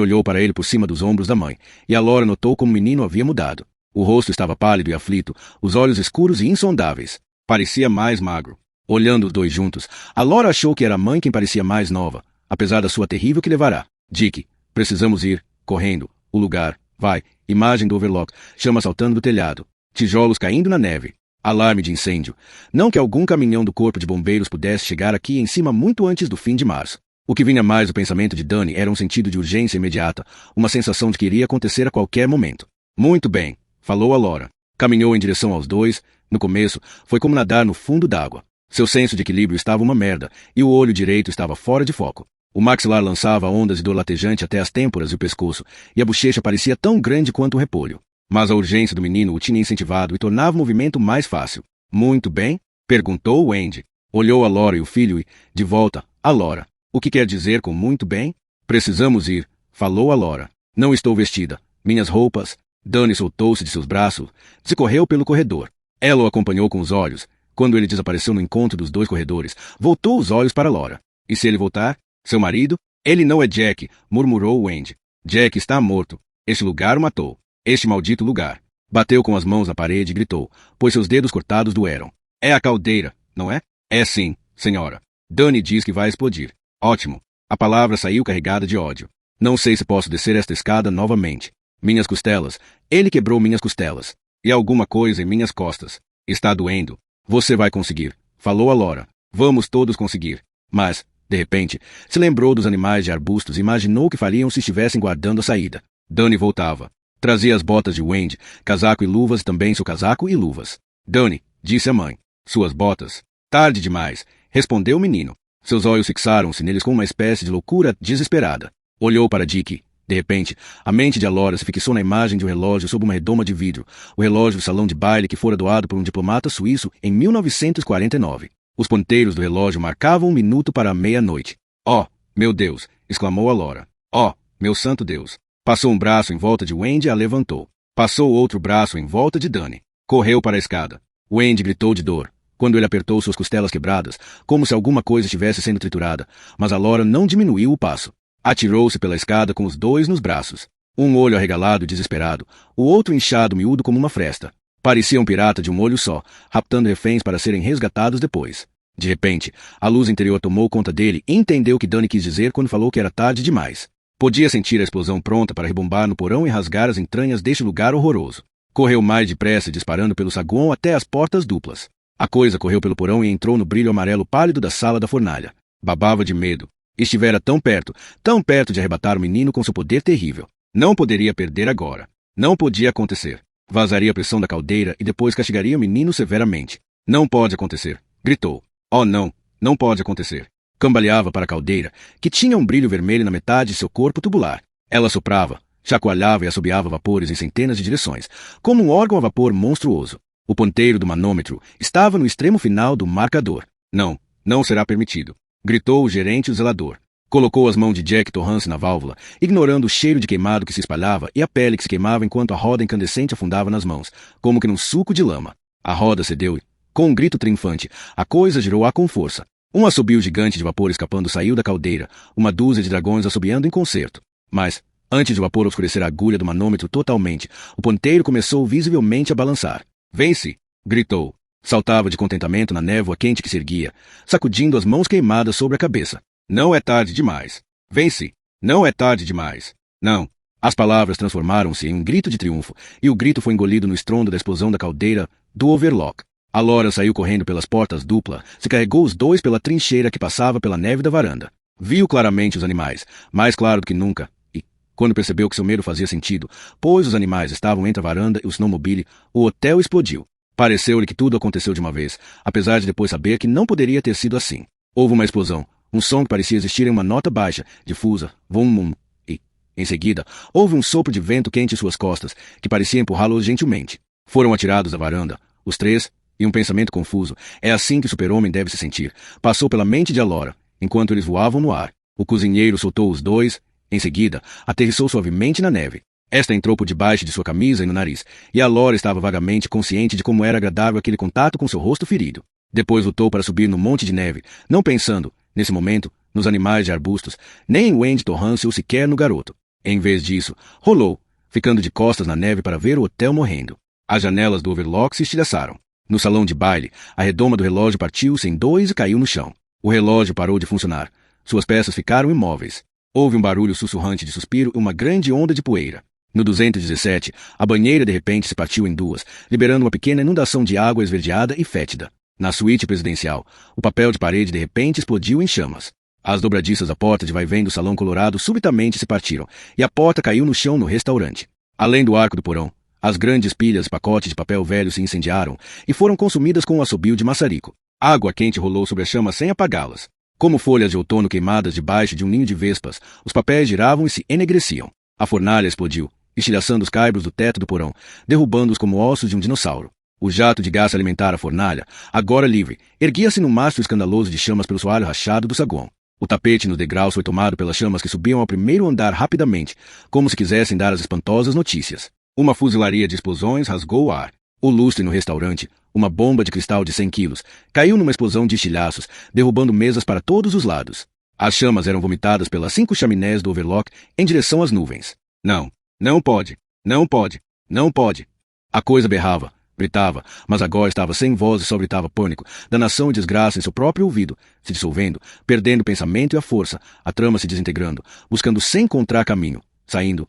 Speaker 1: olhou para ele por cima dos ombros da mãe, e a Laura notou como o menino havia mudado. O rosto estava pálido e aflito, os olhos escuros e insondáveis. Parecia mais magro. Olhando os dois juntos, a Laura achou que era a mãe quem parecia mais nova, apesar da sua terrível que levará. Dick, precisamos ir, correndo. O lugar, vai, imagem do Overlock, chama saltando do telhado, tijolos caindo na neve. Alarme de incêndio. Não que algum caminhão do corpo de bombeiros pudesse chegar aqui em cima muito antes do fim de março. O que vinha mais do pensamento de Dani era um sentido de urgência imediata, uma sensação de que iria acontecer a qualquer momento. Muito bem, falou a Laura. Caminhou em direção aos dois. No começo, foi como nadar no fundo d'água. Seu senso de equilíbrio estava uma merda, e o olho direito estava fora de foco. O maxilar lançava ondas de dor latejante até as têmporas e o pescoço, e a bochecha parecia tão grande quanto um repolho. Mas a urgência do menino o tinha incentivado e tornava o movimento mais fácil. Muito bem? Perguntou Wendy. Olhou a Laura e o filho e, de volta, a Laura. O que quer dizer com muito bem? Precisamos ir, falou a Laura. Não estou vestida. Minhas roupas. Dani soltou-se de seus braços, se correu pelo corredor. Ela o acompanhou com os olhos. Quando ele desapareceu no encontro dos dois corredores, voltou os olhos para Laura. E se ele voltar? Seu marido? Ele não é Jack, murmurou Wendy. Jack está morto. Este lugar o matou. Este maldito lugar. Bateu com as mãos na parede e gritou, pois seus dedos cortados doeram. É a caldeira, não é? É sim, senhora. Dani diz que vai explodir. Ótimo. A palavra saiu carregada de ódio. Não sei se posso descer esta escada novamente. Minhas costelas. Ele quebrou minhas costelas. E alguma coisa em minhas costas. Está doendo. Você vai conseguir, falou a Laura. Vamos todos conseguir. Mas, de repente, se lembrou dos animais de arbustos e imaginou o que fariam se estivessem guardando a saída. Dani voltava. Trazia as botas de Wendy, casaco e luvas e também seu casaco e luvas. Dani, disse a mãe. Suas botas. Tarde demais, respondeu o menino. Seus olhos fixaram-se neles com uma espécie de loucura desesperada. Olhou para Dick. De repente, a mente de Alora se fixou na imagem de um relógio sob uma redoma de vidro, o relógio do salão de baile que fora doado por um diplomata suíço em 1949. Os ponteiros do relógio marcavam 1 minuto para a meia-noite. Oh, meu Deus! Exclamou Alora. Oh, meu santo Deus! Passou um braço em volta de Wendy e a levantou. Passou outro braço em volta de Dani. Correu para a escada. Wendy gritou de dor, quando ele apertou suas costelas quebradas, como se alguma coisa estivesse sendo triturada, mas Alora não diminuiu o passo. Atirou-se pela escada com os dois nos braços. Um olho arregalado e desesperado, o outro inchado miúdo como uma fresta. Parecia um pirata de um olho só, raptando reféns para serem resgatados depois. De repente, a luz interior tomou conta dele e entendeu o que Dani quis dizer quando falou que era tarde demais. Podia sentir a explosão pronta para rebombar no porão e rasgar as entranhas deste lugar horroroso. Correu mais depressa, disparando pelo saguão até as portas duplas. A coisa correu pelo porão e entrou no brilho amarelo pálido da sala da fornalha. Babava de medo. Estivera tão perto de arrebatar o menino com seu poder terrível. Não poderia perder agora. Não podia acontecer. Vazaria a pressão da caldeira e depois castigaria o menino severamente. Não pode acontecer, gritou. Oh não, não pode acontecer. Cambaleava para a caldeira, que tinha um brilho vermelho na metade de seu corpo tubular. Ela soprava, chacoalhava e assobiava vapores em centenas de direções, como um órgão a vapor monstruoso. O ponteiro do manômetro estava no extremo final do marcador. Não, não será permitido, gritou o gerente e o zelador. Colocou as mãos de Jack Torrance na válvula, ignorando o cheiro de queimado que se espalhava e a pele que se queimava enquanto a roda incandescente afundava nas mãos, como que num suco de lama. A roda cedeu e, com um grito triunfante, a coisa girou com força. Um assobio gigante de vapor escapando saiu da caldeira, uma dúzia de dragões assobiando em concerto. Mas, antes de o vapor obscurecer a agulha do manômetro totalmente, o ponteiro começou visivelmente a balançar. Vence! Gritou. Saltava de contentamento na névoa quente que se erguia, sacudindo as mãos queimadas sobre a cabeça. Não é tarde demais. Vence! Não é tarde demais. Não. As palavras transformaram-se em um grito de triunfo, e o grito foi engolido no estrondo da explosão da caldeira do overlock. A Laura saiu correndo pelas portas dupla, se carregou os dois pela trincheira que passava pela neve da varanda. Viu claramente os animais, mais claro do que nunca, e, quando percebeu que seu medo fazia sentido, pois os animais estavam entre a varanda e o snowmobile, o hotel explodiu. Pareceu-lhe que tudo aconteceu de uma vez, apesar de depois saber que não poderia ter sido assim. Houve uma explosão, um som que parecia existir em uma nota baixa, difusa, vum, e, em seguida, houve um sopro de vento quente em suas costas, que parecia empurrá-lo gentilmente. Foram atirados da varanda, os três, e um pensamento confuso, é assim que o super-homem deve se sentir, passou pela mente de Alora, enquanto eles voavam no ar. O cozinheiro soltou os dois, em seguida, aterrissou suavemente na neve. Esta entrou por debaixo de sua camisa e no nariz, e Alora estava vagamente consciente de como era agradável aquele contato com seu rosto ferido. Depois lutou para subir no monte de neve, não pensando, nesse momento, nos animais de arbustos, nem em Wendy Torrance ou sequer no garoto. Em vez disso, rolou, ficando de costas na neve para ver o hotel morrendo. As janelas do overlock se estilhaçaram. No salão de baile, a redoma do relógio partiu-se em dois e caiu no chão. O relógio parou de funcionar. Suas peças ficaram imóveis. Houve um barulho sussurrante de suspiro e uma grande onda de poeira. No 217, a banheira de repente se partiu em duas, liberando uma pequena inundação de água esverdeada e fétida. Na suíte presidencial, o papel de parede de repente explodiu em chamas. As dobradiças da porta de vai-vem do salão colorado subitamente se partiram, e a porta caiu no chão no restaurante. Além do arco do porão, as grandes pilhas e pacotes de papel velho se incendiaram e foram consumidas com um assobio de maçarico. A água quente rolou sobre as chamas sem apagá-las. Como folhas de outono queimadas debaixo de um ninho de vespas, os papéis giravam e se enegreciam. A fornalha explodiu, estilhaçando os caibros do teto do porão, derrubando-os como ossos de um dinossauro. O jato de gás alimentara a fornalha, agora livre, erguia-se num mastro escandaloso de chamas pelo soalho rachado do saguão. O tapete nos degraus foi tomado pelas chamas que subiam ao primeiro andar rapidamente, como se quisessem dar as espantosas notícias. Uma fuzilaria de explosões rasgou o ar. O lustre no restaurante, uma bomba de cristal de 100 quilos, caiu numa explosão de estilhaços, derrubando mesas para todos os lados. As chamas eram vomitadas pelas 5 chaminés do overlock em direção às nuvens. Não, não pode, não pode, não pode. A coisa berrava, gritava, mas agora estava sem voz e só gritava pânico, danação e desgraça em seu próprio ouvido, se dissolvendo, perdendo o pensamento e a força, a trama se desintegrando, buscando sem encontrar caminho, saindo,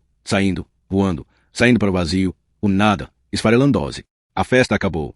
Speaker 1: voando, saindo para o vazio, o nada, esfarelando-se. A festa acabou.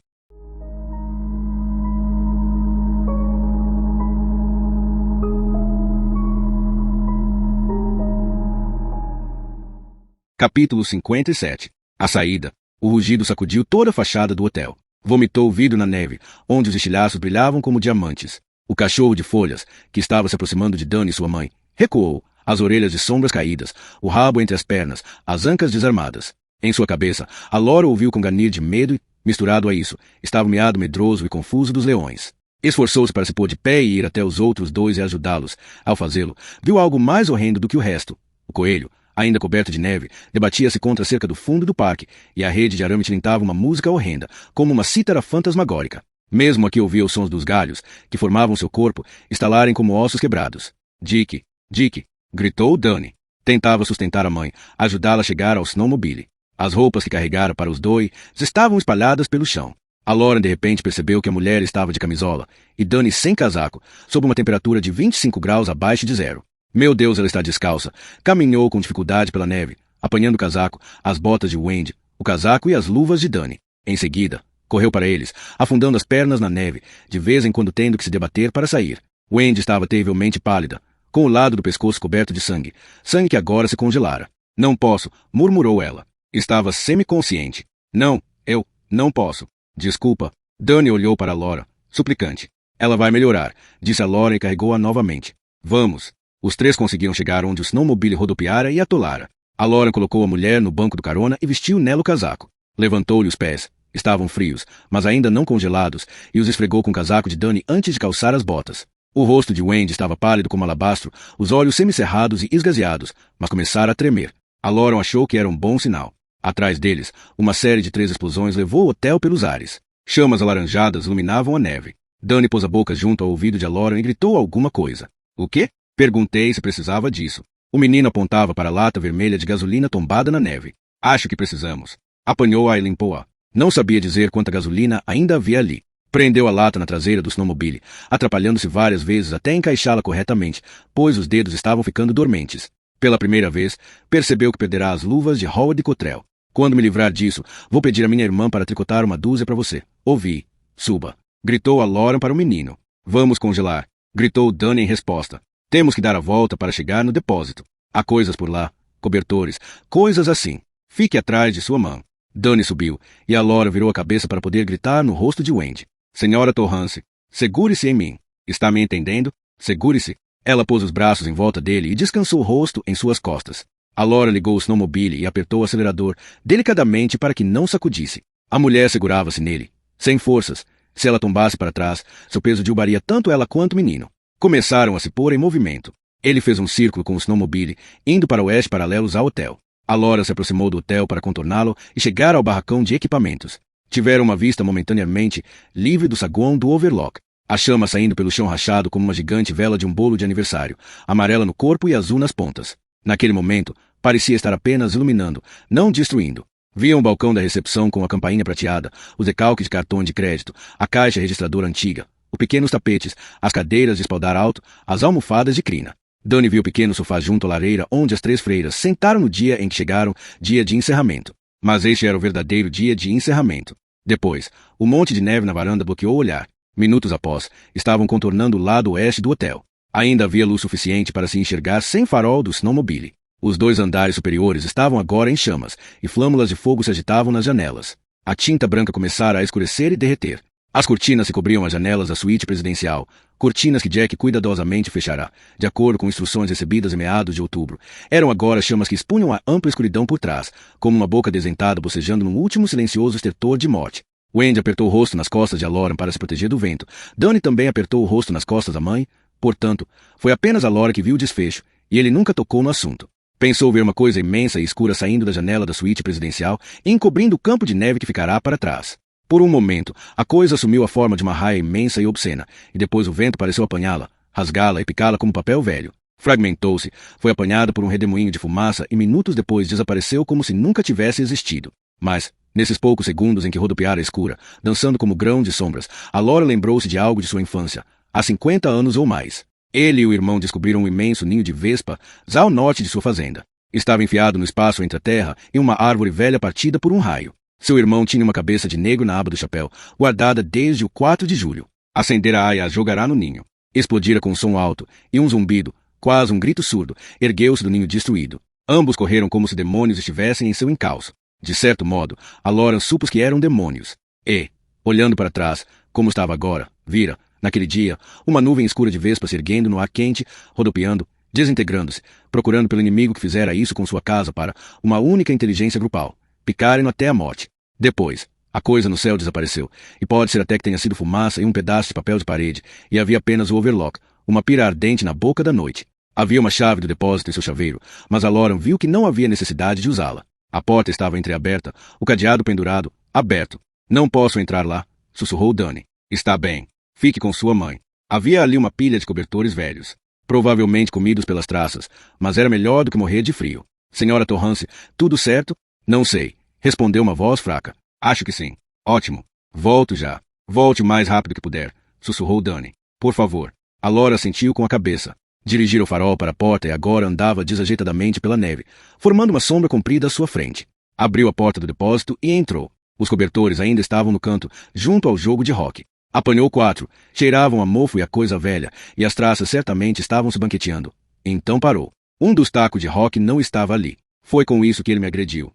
Speaker 1: Capítulo 57. A saída. O rugido sacudiu toda a fachada do hotel. Vomitou o vidro na neve, onde os estilhaços brilhavam como diamantes. O cachorro de folhas, que estava se aproximando de Dani e sua mãe, recuou, as orelhas de sombras caídas, o rabo entre as pernas, as ancas desarmadas. Em sua cabeça, a Laura ouviu com ganir de medo e, misturado a isso, estava o miado medroso e confuso dos leões. Esforçou-se para se pôr de pé e ir até os outros dois e ajudá-los. Ao fazê-lo, viu algo mais horrendo do que o resto. O coelho, ainda coberto de neve, debatia-se contra a cerca do fundo do parque, e a rede de arame tilintava uma música horrenda, como uma cítara fantasmagórica. Mesmo aqui ouvia os sons dos galhos, que formavam seu corpo, estalarem como ossos quebrados. Dick, Dick, gritou Dani. Tentava sustentar a mãe, ajudá-la a chegar ao snowmobile. As roupas que carregara para os dois estavam espalhadas pelo chão. A Lauren de repente percebeu que a mulher estava de camisola, e Dani sem casaco, sob uma temperatura de 25 graus abaixo de zero. Meu Deus, ela está descalça. Caminhou com dificuldade pela neve, apanhando o casaco, as botas de Wendy, o casaco e as luvas de Dani. Em seguida, correu para eles, afundando as pernas na neve, de vez em quando tendo que se debater para sair. Wendy estava terrivelmente pálida, com o lado do pescoço coberto de sangue, sangue que agora se congelara. Não posso, murmurou ela. Estava semiconsciente. Não, eu não posso. Desculpa. Dani olhou para Laura, suplicante. Ela vai melhorar, disse a Laura e carregou-a novamente. Vamos. Os três conseguiram chegar onde o snowmobile rodopiara e atolara. A Laura colocou a mulher no banco do carona e vestiu nela o casaco. Levantou-lhe os pés. Estavam frios, mas ainda não congelados, e os esfregou com o casaco de Dani antes de calçar as botas. O rosto de Wendy estava pálido como alabastro, os olhos semicerrados e esgazeados, mas começara a tremer. A Lauren achou que era um bom sinal. Atrás deles, uma série de 3 explosões levou o hotel pelos ares. Chamas alaranjadas iluminavam a neve. Dani pôs a boca junto ao ouvido de Lauren e gritou alguma coisa. O quê? Perguntei se precisava disso. O menino apontava para a lata vermelha de gasolina tombada na neve. Acho que precisamos. Apanhou-a e limpou-a. Não sabia dizer quanta gasolina ainda havia ali. Prendeu a lata na traseira do snowmobile, atrapalhando-se várias vezes até encaixá-la corretamente, pois os dedos estavam ficando dormentes. Pela primeira vez, percebeu que perderá as luvas de Howard Cottrell. Quando me livrar disso, vou pedir a minha irmã para tricotar uma dúzia para você. Ouvi. Suba. Gritou a Lauren para o menino. Vamos congelar. Gritou Dani em resposta. Temos que dar a volta para chegar no depósito. Há coisas por lá. Cobertores. Coisas assim. Fique atrás de sua mão. Dani subiu, e a Laura virou a cabeça para poder gritar no rosto de Wendy. Senhora Torrance, segure-se em mim. Está me entendendo? Segure-se. Ela pôs os braços em volta dele e descansou o rosto em suas costas. A Laura ligou o snowmobile e apertou o acelerador delicadamente para que não sacudisse. A mulher segurava-se nele, sem forças. Se ela tombasse para trás, seu peso derrubaria tanto ela quanto o menino. Começaram a se pôr em movimento. Ele fez um círculo com o snowmobile, indo para o oeste paralelos ao hotel. A Laura se aproximou do hotel para contorná-lo e chegar ao barracão de equipamentos. Tiveram uma vista momentaneamente livre do saguão do overlock. A chama saindo pelo chão rachado como uma gigante vela de um bolo de aniversário, amarela no corpo e azul nas pontas. Naquele momento, parecia estar apenas iluminando, não destruindo. Viam o balcão da recepção com a campainha prateada, os decalques de cartão de crédito, a caixa registradora antiga, os pequenos tapetes, as cadeiras de espaldar alto, as almofadas de crina. Dani viu o pequeno sofá junto à lareira onde as 3 freiras sentaram no dia em que chegaram, dia de encerramento. Mas este era o verdadeiro dia de encerramento. Depois, o monte de neve na varanda bloqueou o olhar. Minutos após, estavam contornando o lado oeste do hotel. Ainda havia luz suficiente para se enxergar sem farol do snowmobile. Os 2 andares superiores estavam agora em chamas, e flâmulas de fogo se agitavam nas janelas. A tinta branca começara a escurecer e derreter. As cortinas se cobriam as janelas da suíte presidencial, cortinas que Jack cuidadosamente fechará, de acordo com instruções recebidas em meados de outubro. Eram agora chamas que expunham a ampla escuridão por trás, como uma boca desentada bocejando num último silencioso estertor de morte. Wendy apertou o rosto nas costas de Aloran para se proteger do vento. Danny também apertou o rosto nas costas da mãe. Portanto, foi apenas Alora que viu o desfecho, e ele nunca tocou no assunto. Pensou ver uma coisa imensa e escura saindo da janela da suíte presidencial e encobrindo o campo de neve que ficará para trás. Por um momento, a coisa assumiu a forma de uma raia imensa e obscena, e depois o vento pareceu apanhá-la, rasgá-la e picá-la como papel velho. Fragmentou-se, foi apanhada por um redemoinho de fumaça e minutos depois desapareceu como se nunca tivesse existido. Mas, nesses poucos segundos em que rodopiara escura, dançando como grão de sombras, Alora lembrou-se de algo de sua infância, há 50 anos ou mais. Ele e o irmão descobriram um imenso ninho de vespa, já ao norte de sua fazenda. Estava enfiado no espaço entre a terra e uma árvore velha partida por um raio. Seu irmão tinha uma cabeça de negro na aba do chapéu, guardada desde o 4 de julho. Acendera a aia jogará no ninho. Explodira com um som alto, e um zumbido, quase um grito surdo, ergueu-se do ninho destruído. Ambos correram como se demônios estivessem em seu encalço. De certo modo, Aloran supôs que eram demônios. E, olhando para trás, como estava agora, vira, naquele dia, uma nuvem escura de vespas se erguendo no ar quente, rodopiando, desintegrando-se, procurando pelo inimigo que fizera isso com sua casa para uma única inteligência grupal. Picaram-no até a morte. Depois, a coisa no céu desapareceu, e pode ser até que tenha sido fumaça e um pedaço de papel de parede, e havia apenas o overlock, uma pira ardente na boca da noite. Havia uma chave do depósito em seu chaveiro, mas Aloran viu que não havia necessidade de usá-la. A porta estava entreaberta, o cadeado pendurado, aberto. Não posso entrar lá, sussurrou Danny. Está bem. Fique com sua mãe. Havia ali uma pilha de cobertores velhos, provavelmente comidos pelas traças, mas era melhor do que morrer de frio. Senhora Torrance, tudo certo? Não sei, respondeu uma voz fraca. Acho que sim. Ótimo. Volto já. Volte o mais rápido que puder, sussurrou Danny. Por favor. Alora sentiu com a cabeça. Dirigira o farol para a porta e agora andava desajeitadamente pela neve, formando uma sombra comprida à sua frente. Abriu a porta do depósito e entrou. Os cobertores ainda estavam no canto, junto ao jogo de hóquei. Apanhou 4, cheiravam a mofo e a coisa velha, e as traças certamente estavam se banqueteando. Então parou. Um dos tacos de hóquei não estava ali. Foi com isso que ele me agrediu.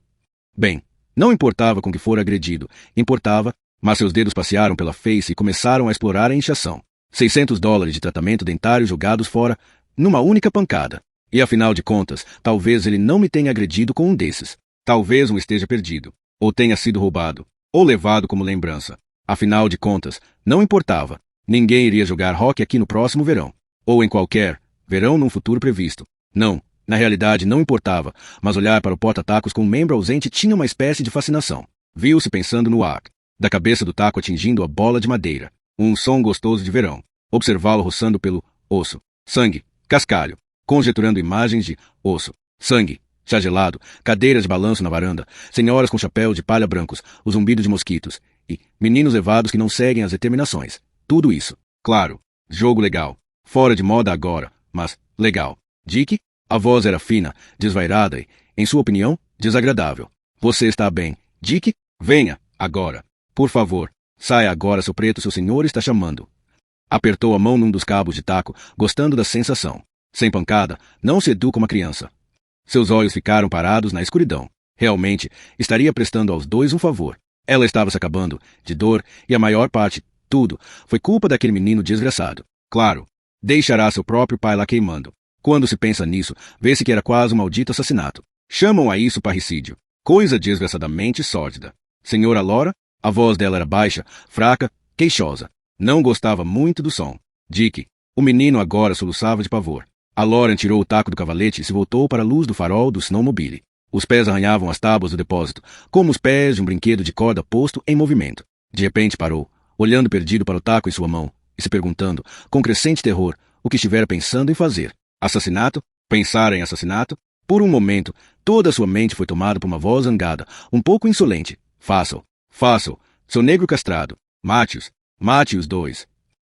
Speaker 1: Bem, não importava com que fora agredido, importava, mas seus dedos passearam pela face e começaram a explorar a inchação. $600 de tratamento dentário jogados fora, numa única pancada. E afinal de contas, talvez ele não me tenha agredido com um desses. Talvez um esteja perdido, ou tenha sido roubado, ou levado como lembrança. Afinal de contas, não importava. Ninguém iria jogar hóquei aqui no próximo verão. Ou em qualquer verão num futuro previsto. Não, na realidade não importava, mas olhar para o porta-tacos com um membro ausente tinha uma espécie de fascinação. Viu-se pensando no ar, da cabeça do taco atingindo a bola de madeira. Um som gostoso de verão. Observá-lo roçando pelo osso, sangue, cascalho, conjeturando imagens de osso, sangue, chá gelado, cadeiras de balanço na varanda, senhoras com chapéu de palha brancos, o zumbido de mosquitos, e meninos levados que não seguem as determinações. Tudo isso. Claro. Jogo legal. Fora de moda agora, mas legal. Dick? A voz era fina, desvairada e, em sua opinião, desagradável. Você está bem, Dick? Venha, agora. Por favor. Saia agora, seu preto, seu senhor está chamando. Apertou a mão num dos cabos de taco, gostando da sensação. Sem pancada, não se educa uma criança. Seus olhos ficaram parados na escuridão. Realmente, estaria prestando aos dois um favor. Ela estava se acabando, de dor, e a maior parte, tudo, foi culpa daquele menino desgraçado. Claro, deixará seu próprio pai lá queimando. Quando se pensa nisso, vê-se que era quase um maldito assassinato. Chamam a isso parricídio. Coisa desgraçadamente sórdida. Senhora Lora? A voz dela era baixa, fraca, queixosa. Não gostava muito do som. Dick. O menino agora soluçava de pavor. A Lauren tirou o taco do cavalete e se voltou para a luz do farol do snowmobile. Os pés arranhavam as tábuas do depósito, como os pés de um brinquedo de corda posto em movimento. De repente parou, olhando perdido para o taco em sua mão, e se perguntando, com crescente terror, o que estivera pensando em fazer. Assassinato? Pensar em assassinato? Por um momento, toda a sua mente foi tomada por uma voz zangada, um pouco insolente. Faça-o. Faça-o. Seu negro castrado. Mate-os. Mate os dois.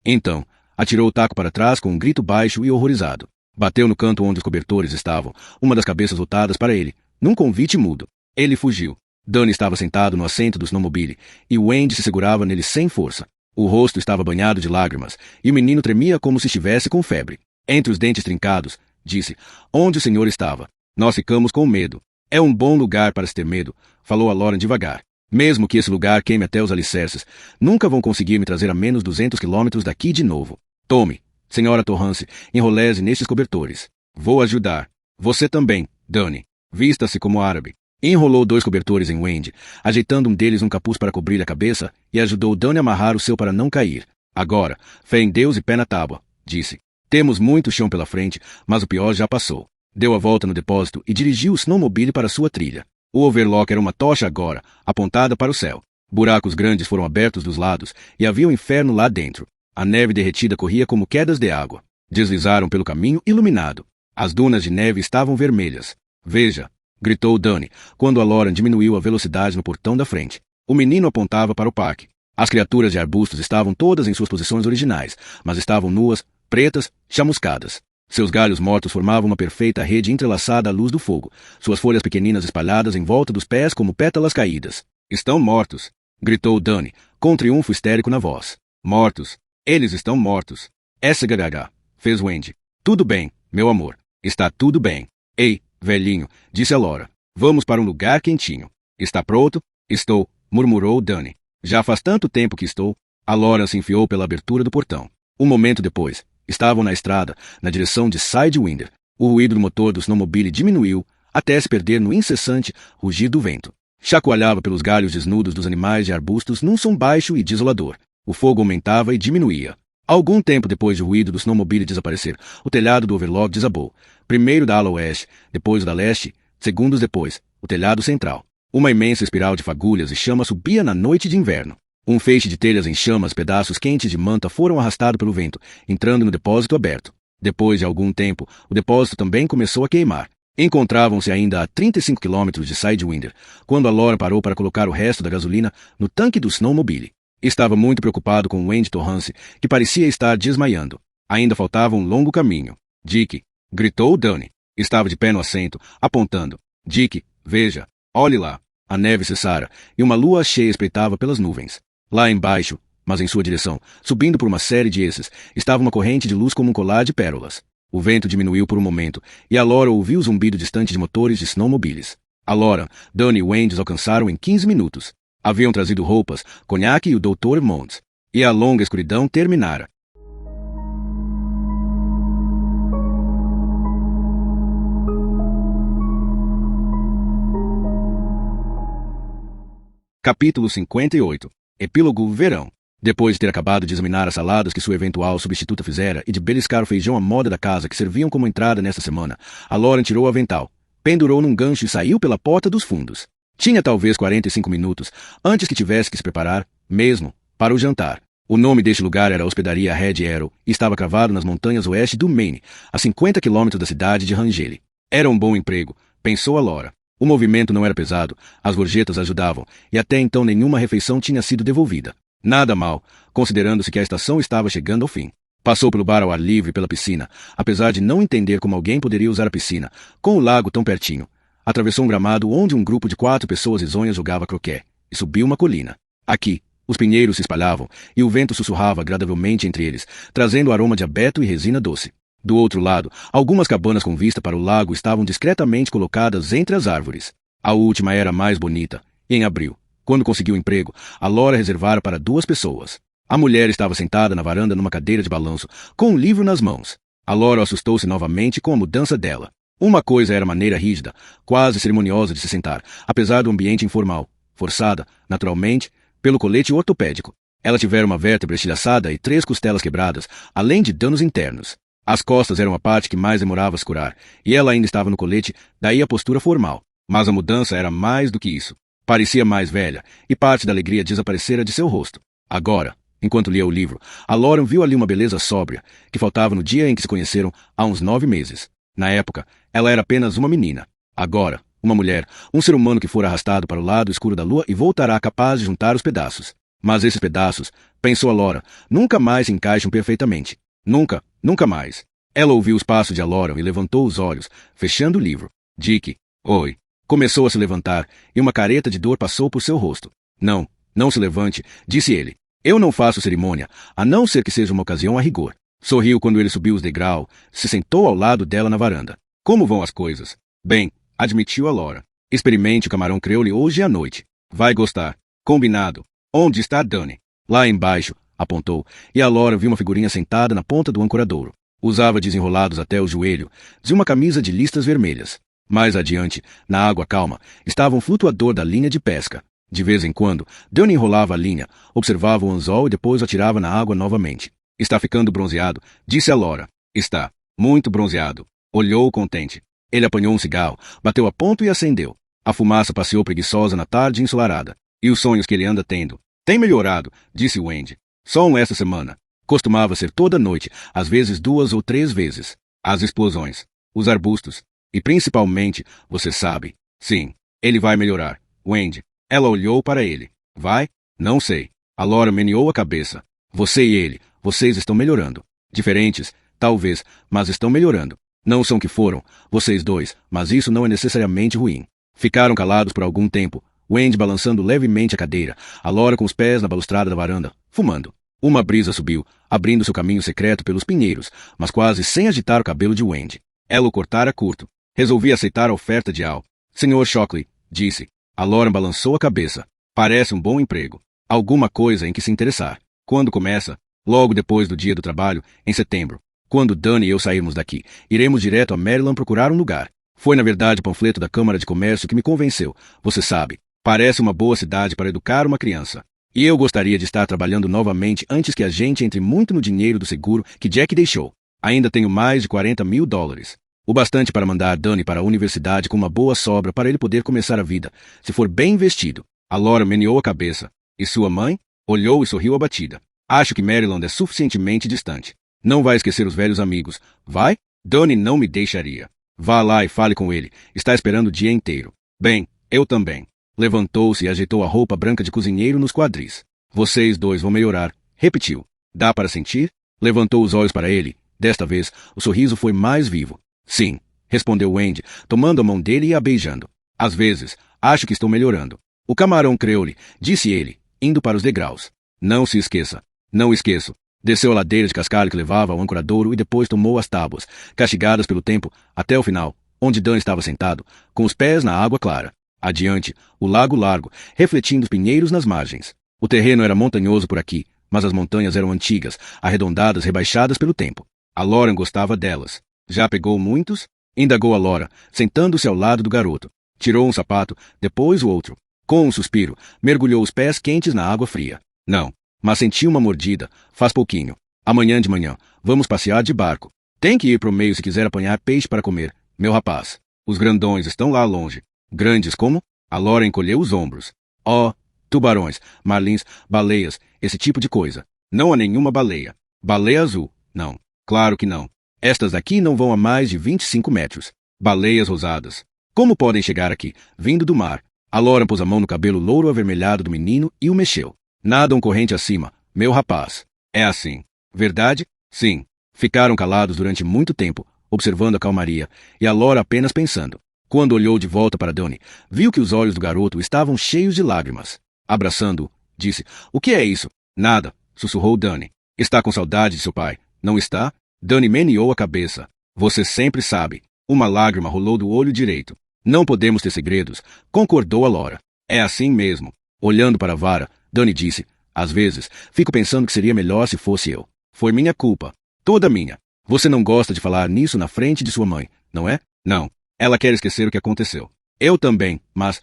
Speaker 1: Então, atirou o taco para trás com um grito baixo e horrorizado. Bateu no canto onde os cobertores estavam, uma das cabeças voltadas para ele, num convite mudo. Ele fugiu. Danny estava sentado no assento do snowmobile, e Wendy se segurava nele sem força. O rosto estava banhado de lágrimas, e o menino tremia como se estivesse com febre. Entre os dentes trincados, disse, onde o senhor estava? Nós ficamos com medo. É um bom lugar para se ter medo, falou a Lauren devagar. Mesmo que esse lugar queime até os alicerces, nunca vão conseguir me trazer a menos 200 quilômetros daqui de novo. Tome, senhora Torrance, enrolese nestes cobertores. Vou ajudar. Você também, Dani. Vista-se como árabe. Enrolou 2 cobertores em Wendy, ajeitando um deles um capuz para cobrir a cabeça, e ajudou Dani a amarrar o seu para não cair. Agora, fé em Deus e pé na tábua, disse. Temos muito chão pela frente, mas o pior já passou. Deu a volta no depósito e dirigiu o snowmobile para sua trilha. O overlock era uma tocha agora, apontada para o céu. Buracos grandes foram abertos dos lados e havia um inferno lá dentro. A neve derretida corria como quedas de água. Deslizaram pelo caminho iluminado. As dunas de neve estavam vermelhas. Veja, gritou Dani, quando a Lauren diminuiu a velocidade no portão da frente. O menino apontava para o parque. As criaturas de arbustos estavam todas em suas posições originais, mas estavam nuas, pretas, chamuscadas. Seus galhos mortos formavam uma perfeita rede entrelaçada à luz do fogo, suas folhas pequeninas espalhadas em volta dos pés como pétalas caídas. Estão mortos, gritou Dani, com triunfo histérico na voz. Mortos. Eles estão mortos. SGH, fez Wendy. Tudo bem, meu amor. Está tudo bem. Ei, velhinho, disse a Laura. Vamos para um lugar quentinho. Está pronto? Estou, murmurou Dani. Já faz tanto tempo que estou. A Laura se enfiou pela abertura do portão. Um momento depois, estavam na estrada, na direção de Sidewinder. O ruído do motor do snowmobile diminuiu, até se perder no incessante rugir do vento. Chacoalhava pelos galhos desnudos dos animais e arbustos num som baixo e desolador. O fogo aumentava e diminuía. Algum tempo depois do ruído do snowmobile desaparecer, o telhado do overlock desabou. Primeiro da ala oeste, depois da leste, segundos depois, o telhado central. Uma imensa espiral de fagulhas e chamas subia na noite de inverno. Um feixe de telhas em chamas, pedaços quentes de manta foram arrastados pelo vento, entrando no depósito aberto. Depois de algum tempo, o depósito também começou a queimar. Encontravam-se ainda a 35 quilômetros de Sidewinder, quando a Laura parou para colocar o resto da gasolina no tanque do snowmobile. Estava muito preocupado com Wendy Torrance, que parecia estar desmaiando. Ainda faltava um longo caminho. Dick, gritou Dani. Estava de pé no assento, apontando. Dick, veja, olhe lá. A neve cessara, e uma lua cheia espreitava pelas nuvens. Lá embaixo, mas em sua direção, subindo por uma série de esses, estava uma corrente de luz como um colar de pérolas. O vento diminuiu por um momento, e a Laura ouviu o zumbido distante de motores de snowmobiles. A Laura, Dani e Wendy os alcançaram em 15 minutos. Haviam trazido roupas, conhaque e o Dr. Montes. E a longa escuridão terminara. Capítulo 58. Epílogo Verão. Depois de ter acabado de examinar as saladas que sua eventual substituta fizera e de beliscar o feijão à moda da casa que serviam como entrada nesta semana, a Lauren tirou o avental, pendurou num gancho e saiu pela porta dos fundos. Tinha talvez 45 minutos antes que tivesse que se preparar, mesmo, para o jantar. O nome deste lugar era a Hospedaria Red Arrow e estava cravado nas montanhas oeste do Maine, a 50 quilômetros da cidade de Rangeli. Era um bom emprego, pensou a Laura. O movimento não era pesado, as gorjetas ajudavam, e até então nenhuma refeição tinha sido devolvida. Nada mal, considerando-se que a estação estava chegando ao fim. Passou pelo bar ao ar livre e pela piscina, apesar de não entender como alguém poderia usar a piscina, com o lago tão pertinho. Atravessou um gramado onde um grupo de 4 pessoas risonhas jogava croquet, e subiu uma colina. Aqui, os pinheiros se espalhavam, e o vento sussurrava agradavelmente entre eles, trazendo o aroma de abeto e resina doce. Do outro lado, algumas cabanas com vista para o lago estavam discretamente colocadas entre as árvores. A última era a mais bonita, e em abril, quando conseguiu emprego, a Laura reservara para 2 pessoas. A mulher estava sentada na varanda numa cadeira de balanço, com um livro nas mãos. A Laura assustou-se novamente com a mudança dela. Uma coisa era a maneira rígida, quase cerimoniosa de se sentar, apesar do ambiente informal, forçada, naturalmente, pelo colete ortopédico. Ela tivera uma vértebra estilhaçada e 3 costelas quebradas, além de danos internos. As costas eram a parte que mais demorava a se curar, e ela ainda estava no colete, daí a postura formal. Mas a mudança era mais do que isso. Parecia mais velha, e parte da alegria desaparecera de seu rosto. Agora, enquanto lia o livro, a Lauren viu ali uma beleza sóbria, que faltava no dia em que se conheceram há uns 9 meses. Na época, ela era apenas uma menina. Agora, uma mulher, um ser humano que fora arrastado para o lado escuro da lua e voltará capaz de juntar os pedaços. Mas esses pedaços, pensou a Laura, nunca mais se encaixam perfeitamente. Nunca, nunca mais. Ela ouviu os passos de Lauren e levantou os olhos, fechando o livro. Dick, oi. Começou a se levantar, e uma careta de dor passou por seu rosto. Não, não se levante, disse ele. Eu não faço cerimônia, a não ser que seja uma ocasião a rigor. Sorriu quando ele subiu os degraus, se sentou ao lado dela na varanda. Como vão as coisas? Bem, admitiu a Laura. Experimente o camarão creole hoje à noite. Vai gostar. Combinado. Onde está Dani? Lá embaixo, apontou, e a Laura viu uma figurinha sentada na ponta do ancoradouro. Usava desenrolados até o joelho, de uma camisa de listas vermelhas. Mais adiante, na água calma, estava um flutuador da linha de pesca. De vez em quando, Dani enrolava a linha, observava o anzol e depois o atirava na água novamente. Está ficando bronzeado, disse a Laura. Está. Muito bronzeado. Olhou contente. Ele apanhou um cigarro, bateu a ponto e acendeu. A fumaça passeou preguiçosa na tarde ensolarada. E os sonhos que ele anda tendo? Tem melhorado, disse Wendy. Só um esta semana. Costumava ser toda noite, às vezes 2 ou 3 vezes. As explosões, os arbustos. E principalmente, você sabe. Sim, ele vai melhorar. Wendy. Ela olhou para ele. Vai? Não sei. A Laura meneou a cabeça. Você e ele, vocês estão melhorando. Diferentes, talvez, mas estão melhorando. Não são que foram, vocês dois, mas isso não é necessariamente ruim. Ficaram calados por algum tempo, Wendy balançando levemente a cadeira, a Laura com os pés na balustrada da varanda, fumando. Uma brisa subiu, abrindo seu caminho secreto pelos pinheiros, mas quase sem agitar o cabelo de Wendy. Ela o cortara curto. Resolvi aceitar a oferta de Al. Sr. Shockley, disse. A Laura balançou a cabeça. Parece um bom emprego. Alguma coisa em que se interessar. Quando começa? Logo depois do dia do trabalho, em setembro. Quando Dani e eu sairmos daqui, iremos direto a Maryland procurar um lugar. Foi na verdade o panfleto da Câmara de Comércio que me convenceu. Você sabe, parece uma boa cidade para educar uma criança. E eu gostaria de estar trabalhando novamente antes que a gente entre muito no dinheiro do seguro que Jack deixou. Ainda tenho mais de $40 mil. O bastante para mandar Dani para a universidade com uma boa sobra para ele poder começar a vida, se for bem investido. A Laura meneou a cabeça. E sua mãe? Olhou e sorriu abatida. Acho que Maryland é suficientemente distante. Não vai esquecer os velhos amigos. Vai? Dani não me deixaria. Vá lá e fale com ele. Está esperando o dia inteiro. Bem, eu também. Levantou-se e ajeitou a roupa branca de cozinheiro nos quadris. Vocês dois vão melhorar. Repetiu. Dá para sentir? Levantou os olhos para ele. Desta vez, o sorriso foi mais vivo. Sim, respondeu Wendy, tomando a mão dele e a beijando. Às vezes, acho que estou melhorando. O camarão creole, disse ele, indo para os degraus. Não se esqueça. Não esqueço. Desceu a ladeira de cascalho que levava ao ancoradouro e depois tomou as tábuas, castigadas pelo tempo, até o final, onde Dan estava sentado, com os pés na água clara. Adiante, o lago largo, refletindo os pinheiros nas margens. O terreno era montanhoso por aqui, mas as montanhas eram antigas, arredondadas, rebaixadas pelo tempo. A Lauren gostava delas. Já pegou muitos? Indagou a Laura, sentando-se ao lado do garoto. Tirou um sapato, depois o outro. Com um suspiro, mergulhou os pés quentes na água fria. Não, mas senti uma mordida, faz pouquinho. Amanhã de manhã, vamos passear de barco. Tem que ir pro meio se quiser apanhar peixe para comer, meu rapaz. Os grandões estão lá longe. Grandes como? A Laura encolheu os ombros. Oh, tubarões, marlins, baleias, esse tipo de coisa. Não há nenhuma baleia. Baleia azul, não. Claro que não. Estas daqui não vão a mais de 25 metros. Baleias rosadas. Como podem chegar aqui, vindo do mar? A Laura pôs a mão no cabelo louro avermelhado do menino e o mexeu. Nadam corrente acima, meu rapaz. É assim. Verdade? Sim. Ficaram calados durante muito tempo, observando a calmaria, e a Laura apenas pensando. Quando olhou de volta para Dani, viu que os olhos do garoto estavam cheios de lágrimas. Abraçando-o, disse, o que é isso? Nada, sussurrou Dani. Está com saudade de seu pai, não está? Dani meneou a cabeça. Você sempre sabe. Uma lágrima rolou do olho direito. Não podemos ter segredos, concordou a Laura. É assim mesmo. Olhando para a vara, Dani disse, às vezes, fico pensando que seria melhor se fosse eu. Foi minha culpa. Toda minha. Você não gosta de falar nisso na frente de sua mãe, não é? Não. Ela quer esquecer o que aconteceu. Eu também, mas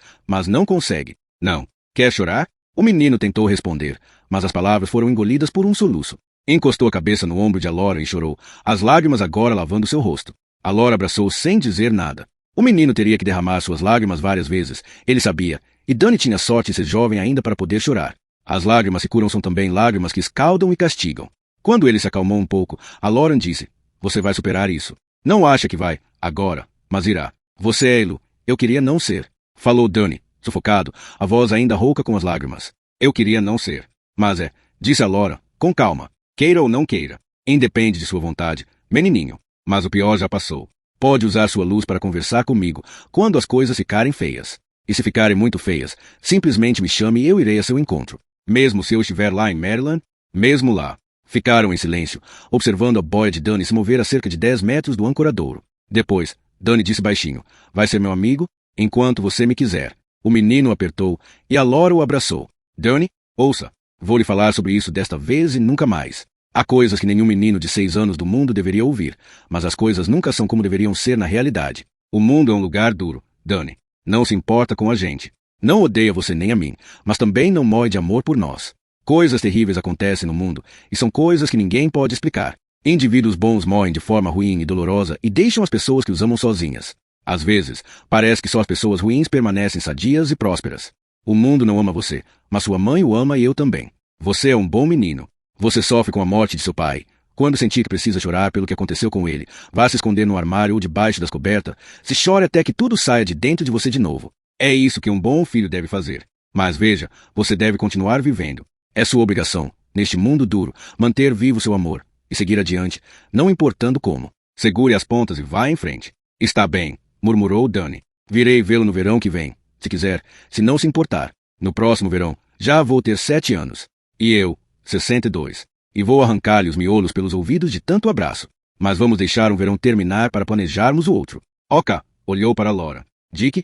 Speaker 1: não consegue. Não. Quer chorar? O menino tentou responder, mas as palavras foram engolidas por um soluço. Encostou a cabeça no ombro de Laura e chorou, as lágrimas agora lavando seu rosto. A Laura abraçou sem dizer nada. O menino teria que derramar suas lágrimas várias vezes, ele sabia, e Dani tinha sorte de ser jovem ainda para poder chorar. As lágrimas que curam são também lágrimas que escaldam e castigam. Quando ele se acalmou um pouco, a Lauren disse, você vai superar isso. Não acha que vai, agora, mas irá. Você é Elo, eu queria não ser. Falou Dani, sufocado, a voz ainda rouca com as lágrimas. Eu queria não ser. Mas disse a Laura, com calma. Queira ou não queira. Independe de sua vontade, menininho. Mas o pior já passou. Pode usar sua luz para conversar comigo quando as coisas ficarem feias. E se ficarem muito feias, simplesmente me chame e eu irei a seu encontro. Mesmo se eu estiver lá em Maryland, mesmo lá. Ficaram em silêncio, observando a boia de Dani se mover a cerca de 10 metros do ancoradouro. Depois, Dani disse baixinho, vai ser meu amigo? Enquanto você me quiser. O menino o apertou e a Laura o abraçou. Dani, ouça. Vou lhe falar sobre isso desta vez e nunca mais. Há coisas que nenhum menino de 6 anos do mundo deveria ouvir, mas as coisas nunca são como deveriam ser na realidade. O mundo é um lugar duro, Dani. Não se importa com a gente. Não odeia você nem a mim, mas também não morre de amor por nós. Coisas terríveis acontecem no mundo, e são coisas que ninguém pode explicar. Indivíduos bons morrem de forma ruim e dolorosa e deixam as pessoas que os amam sozinhas. Às vezes, parece que só as pessoas ruins permanecem sadias e prósperas. O mundo não ama você, mas sua mãe o ama e eu também. Você é um bom menino. Você sofre com a morte de seu pai. Quando sentir que precisa chorar pelo que aconteceu com ele, vá se esconder no armário ou debaixo das cobertas, se chore até que tudo saia de dentro de você de novo. É isso que um bom filho deve fazer. Mas veja, você deve continuar vivendo. É sua obrigação, neste mundo duro, manter vivo seu amor e seguir adiante, não importando como. Segure as pontas e vá em frente. Está bem, murmurou Dani. Virei vê-lo no verão que vem, se quiser, se não se importar. No próximo verão, já vou ter 7 anos. E eu, 62. E vou arrancar-lhe os miolos pelos ouvidos de tanto abraço. Mas vamos deixar um verão terminar para planejarmos o outro. Oca, olhou para Laura. Dick,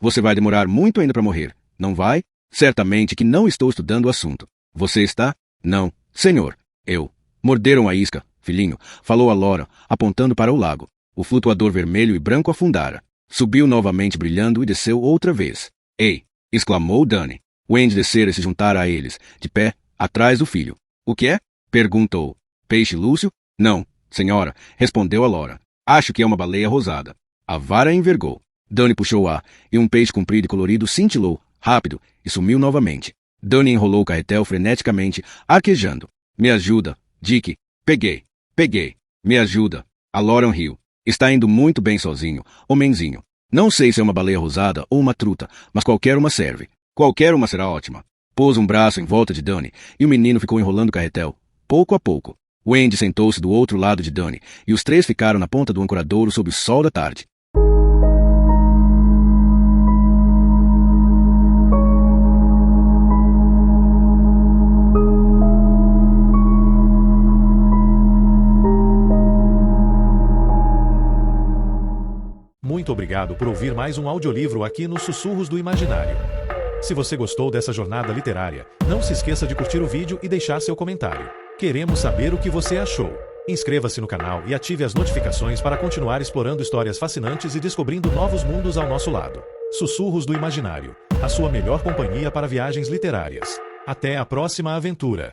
Speaker 1: você vai demorar muito ainda para morrer, não vai? Certamente que não estou estudando o assunto. Você está? Não, senhor. Eu. Morderam a isca, filhinho, falou a Laura, apontando para o lago. O flutuador vermelho e branco afundara. Subiu novamente brilhando e desceu outra vez. Ei! Exclamou Dani. Wendy descera e se juntara a eles, de pé, atrás do filho. O que é? Perguntou. Peixe Lúcio? Não, senhora, respondeu a Laura. Acho que é uma baleia rosada. A vara envergou. Dani puxou ar, e um peixe comprido e colorido cintilou, rápido, e sumiu novamente. Dani enrolou o carretel freneticamente, arquejando. Me ajuda, Dick. Peguei. Me ajuda. A Laura riu. Está indo muito bem sozinho, homenzinho. Não sei se é uma baleia rosada ou uma truta, mas qualquer uma serve. Qualquer uma será ótima. Pôs um braço em volta de Dani, e o menino ficou enrolando o carretel, pouco a pouco. Wendy sentou-se do outro lado de Dani, e os três ficaram na ponta do ancoradouro sob o sol da tarde.
Speaker 2: Muito obrigado por ouvir mais um audiolivro aqui nos Sussurros do Imaginário. Se você gostou dessa jornada literária, não se esqueça de curtir o vídeo e deixar seu comentário. Queremos saber o que você achou. Inscreva-se no canal e ative as notificações para continuar explorando histórias fascinantes e descobrindo novos mundos ao nosso lado. Sussurros do Imaginário, a sua melhor companhia para viagens literárias. Até a próxima aventura!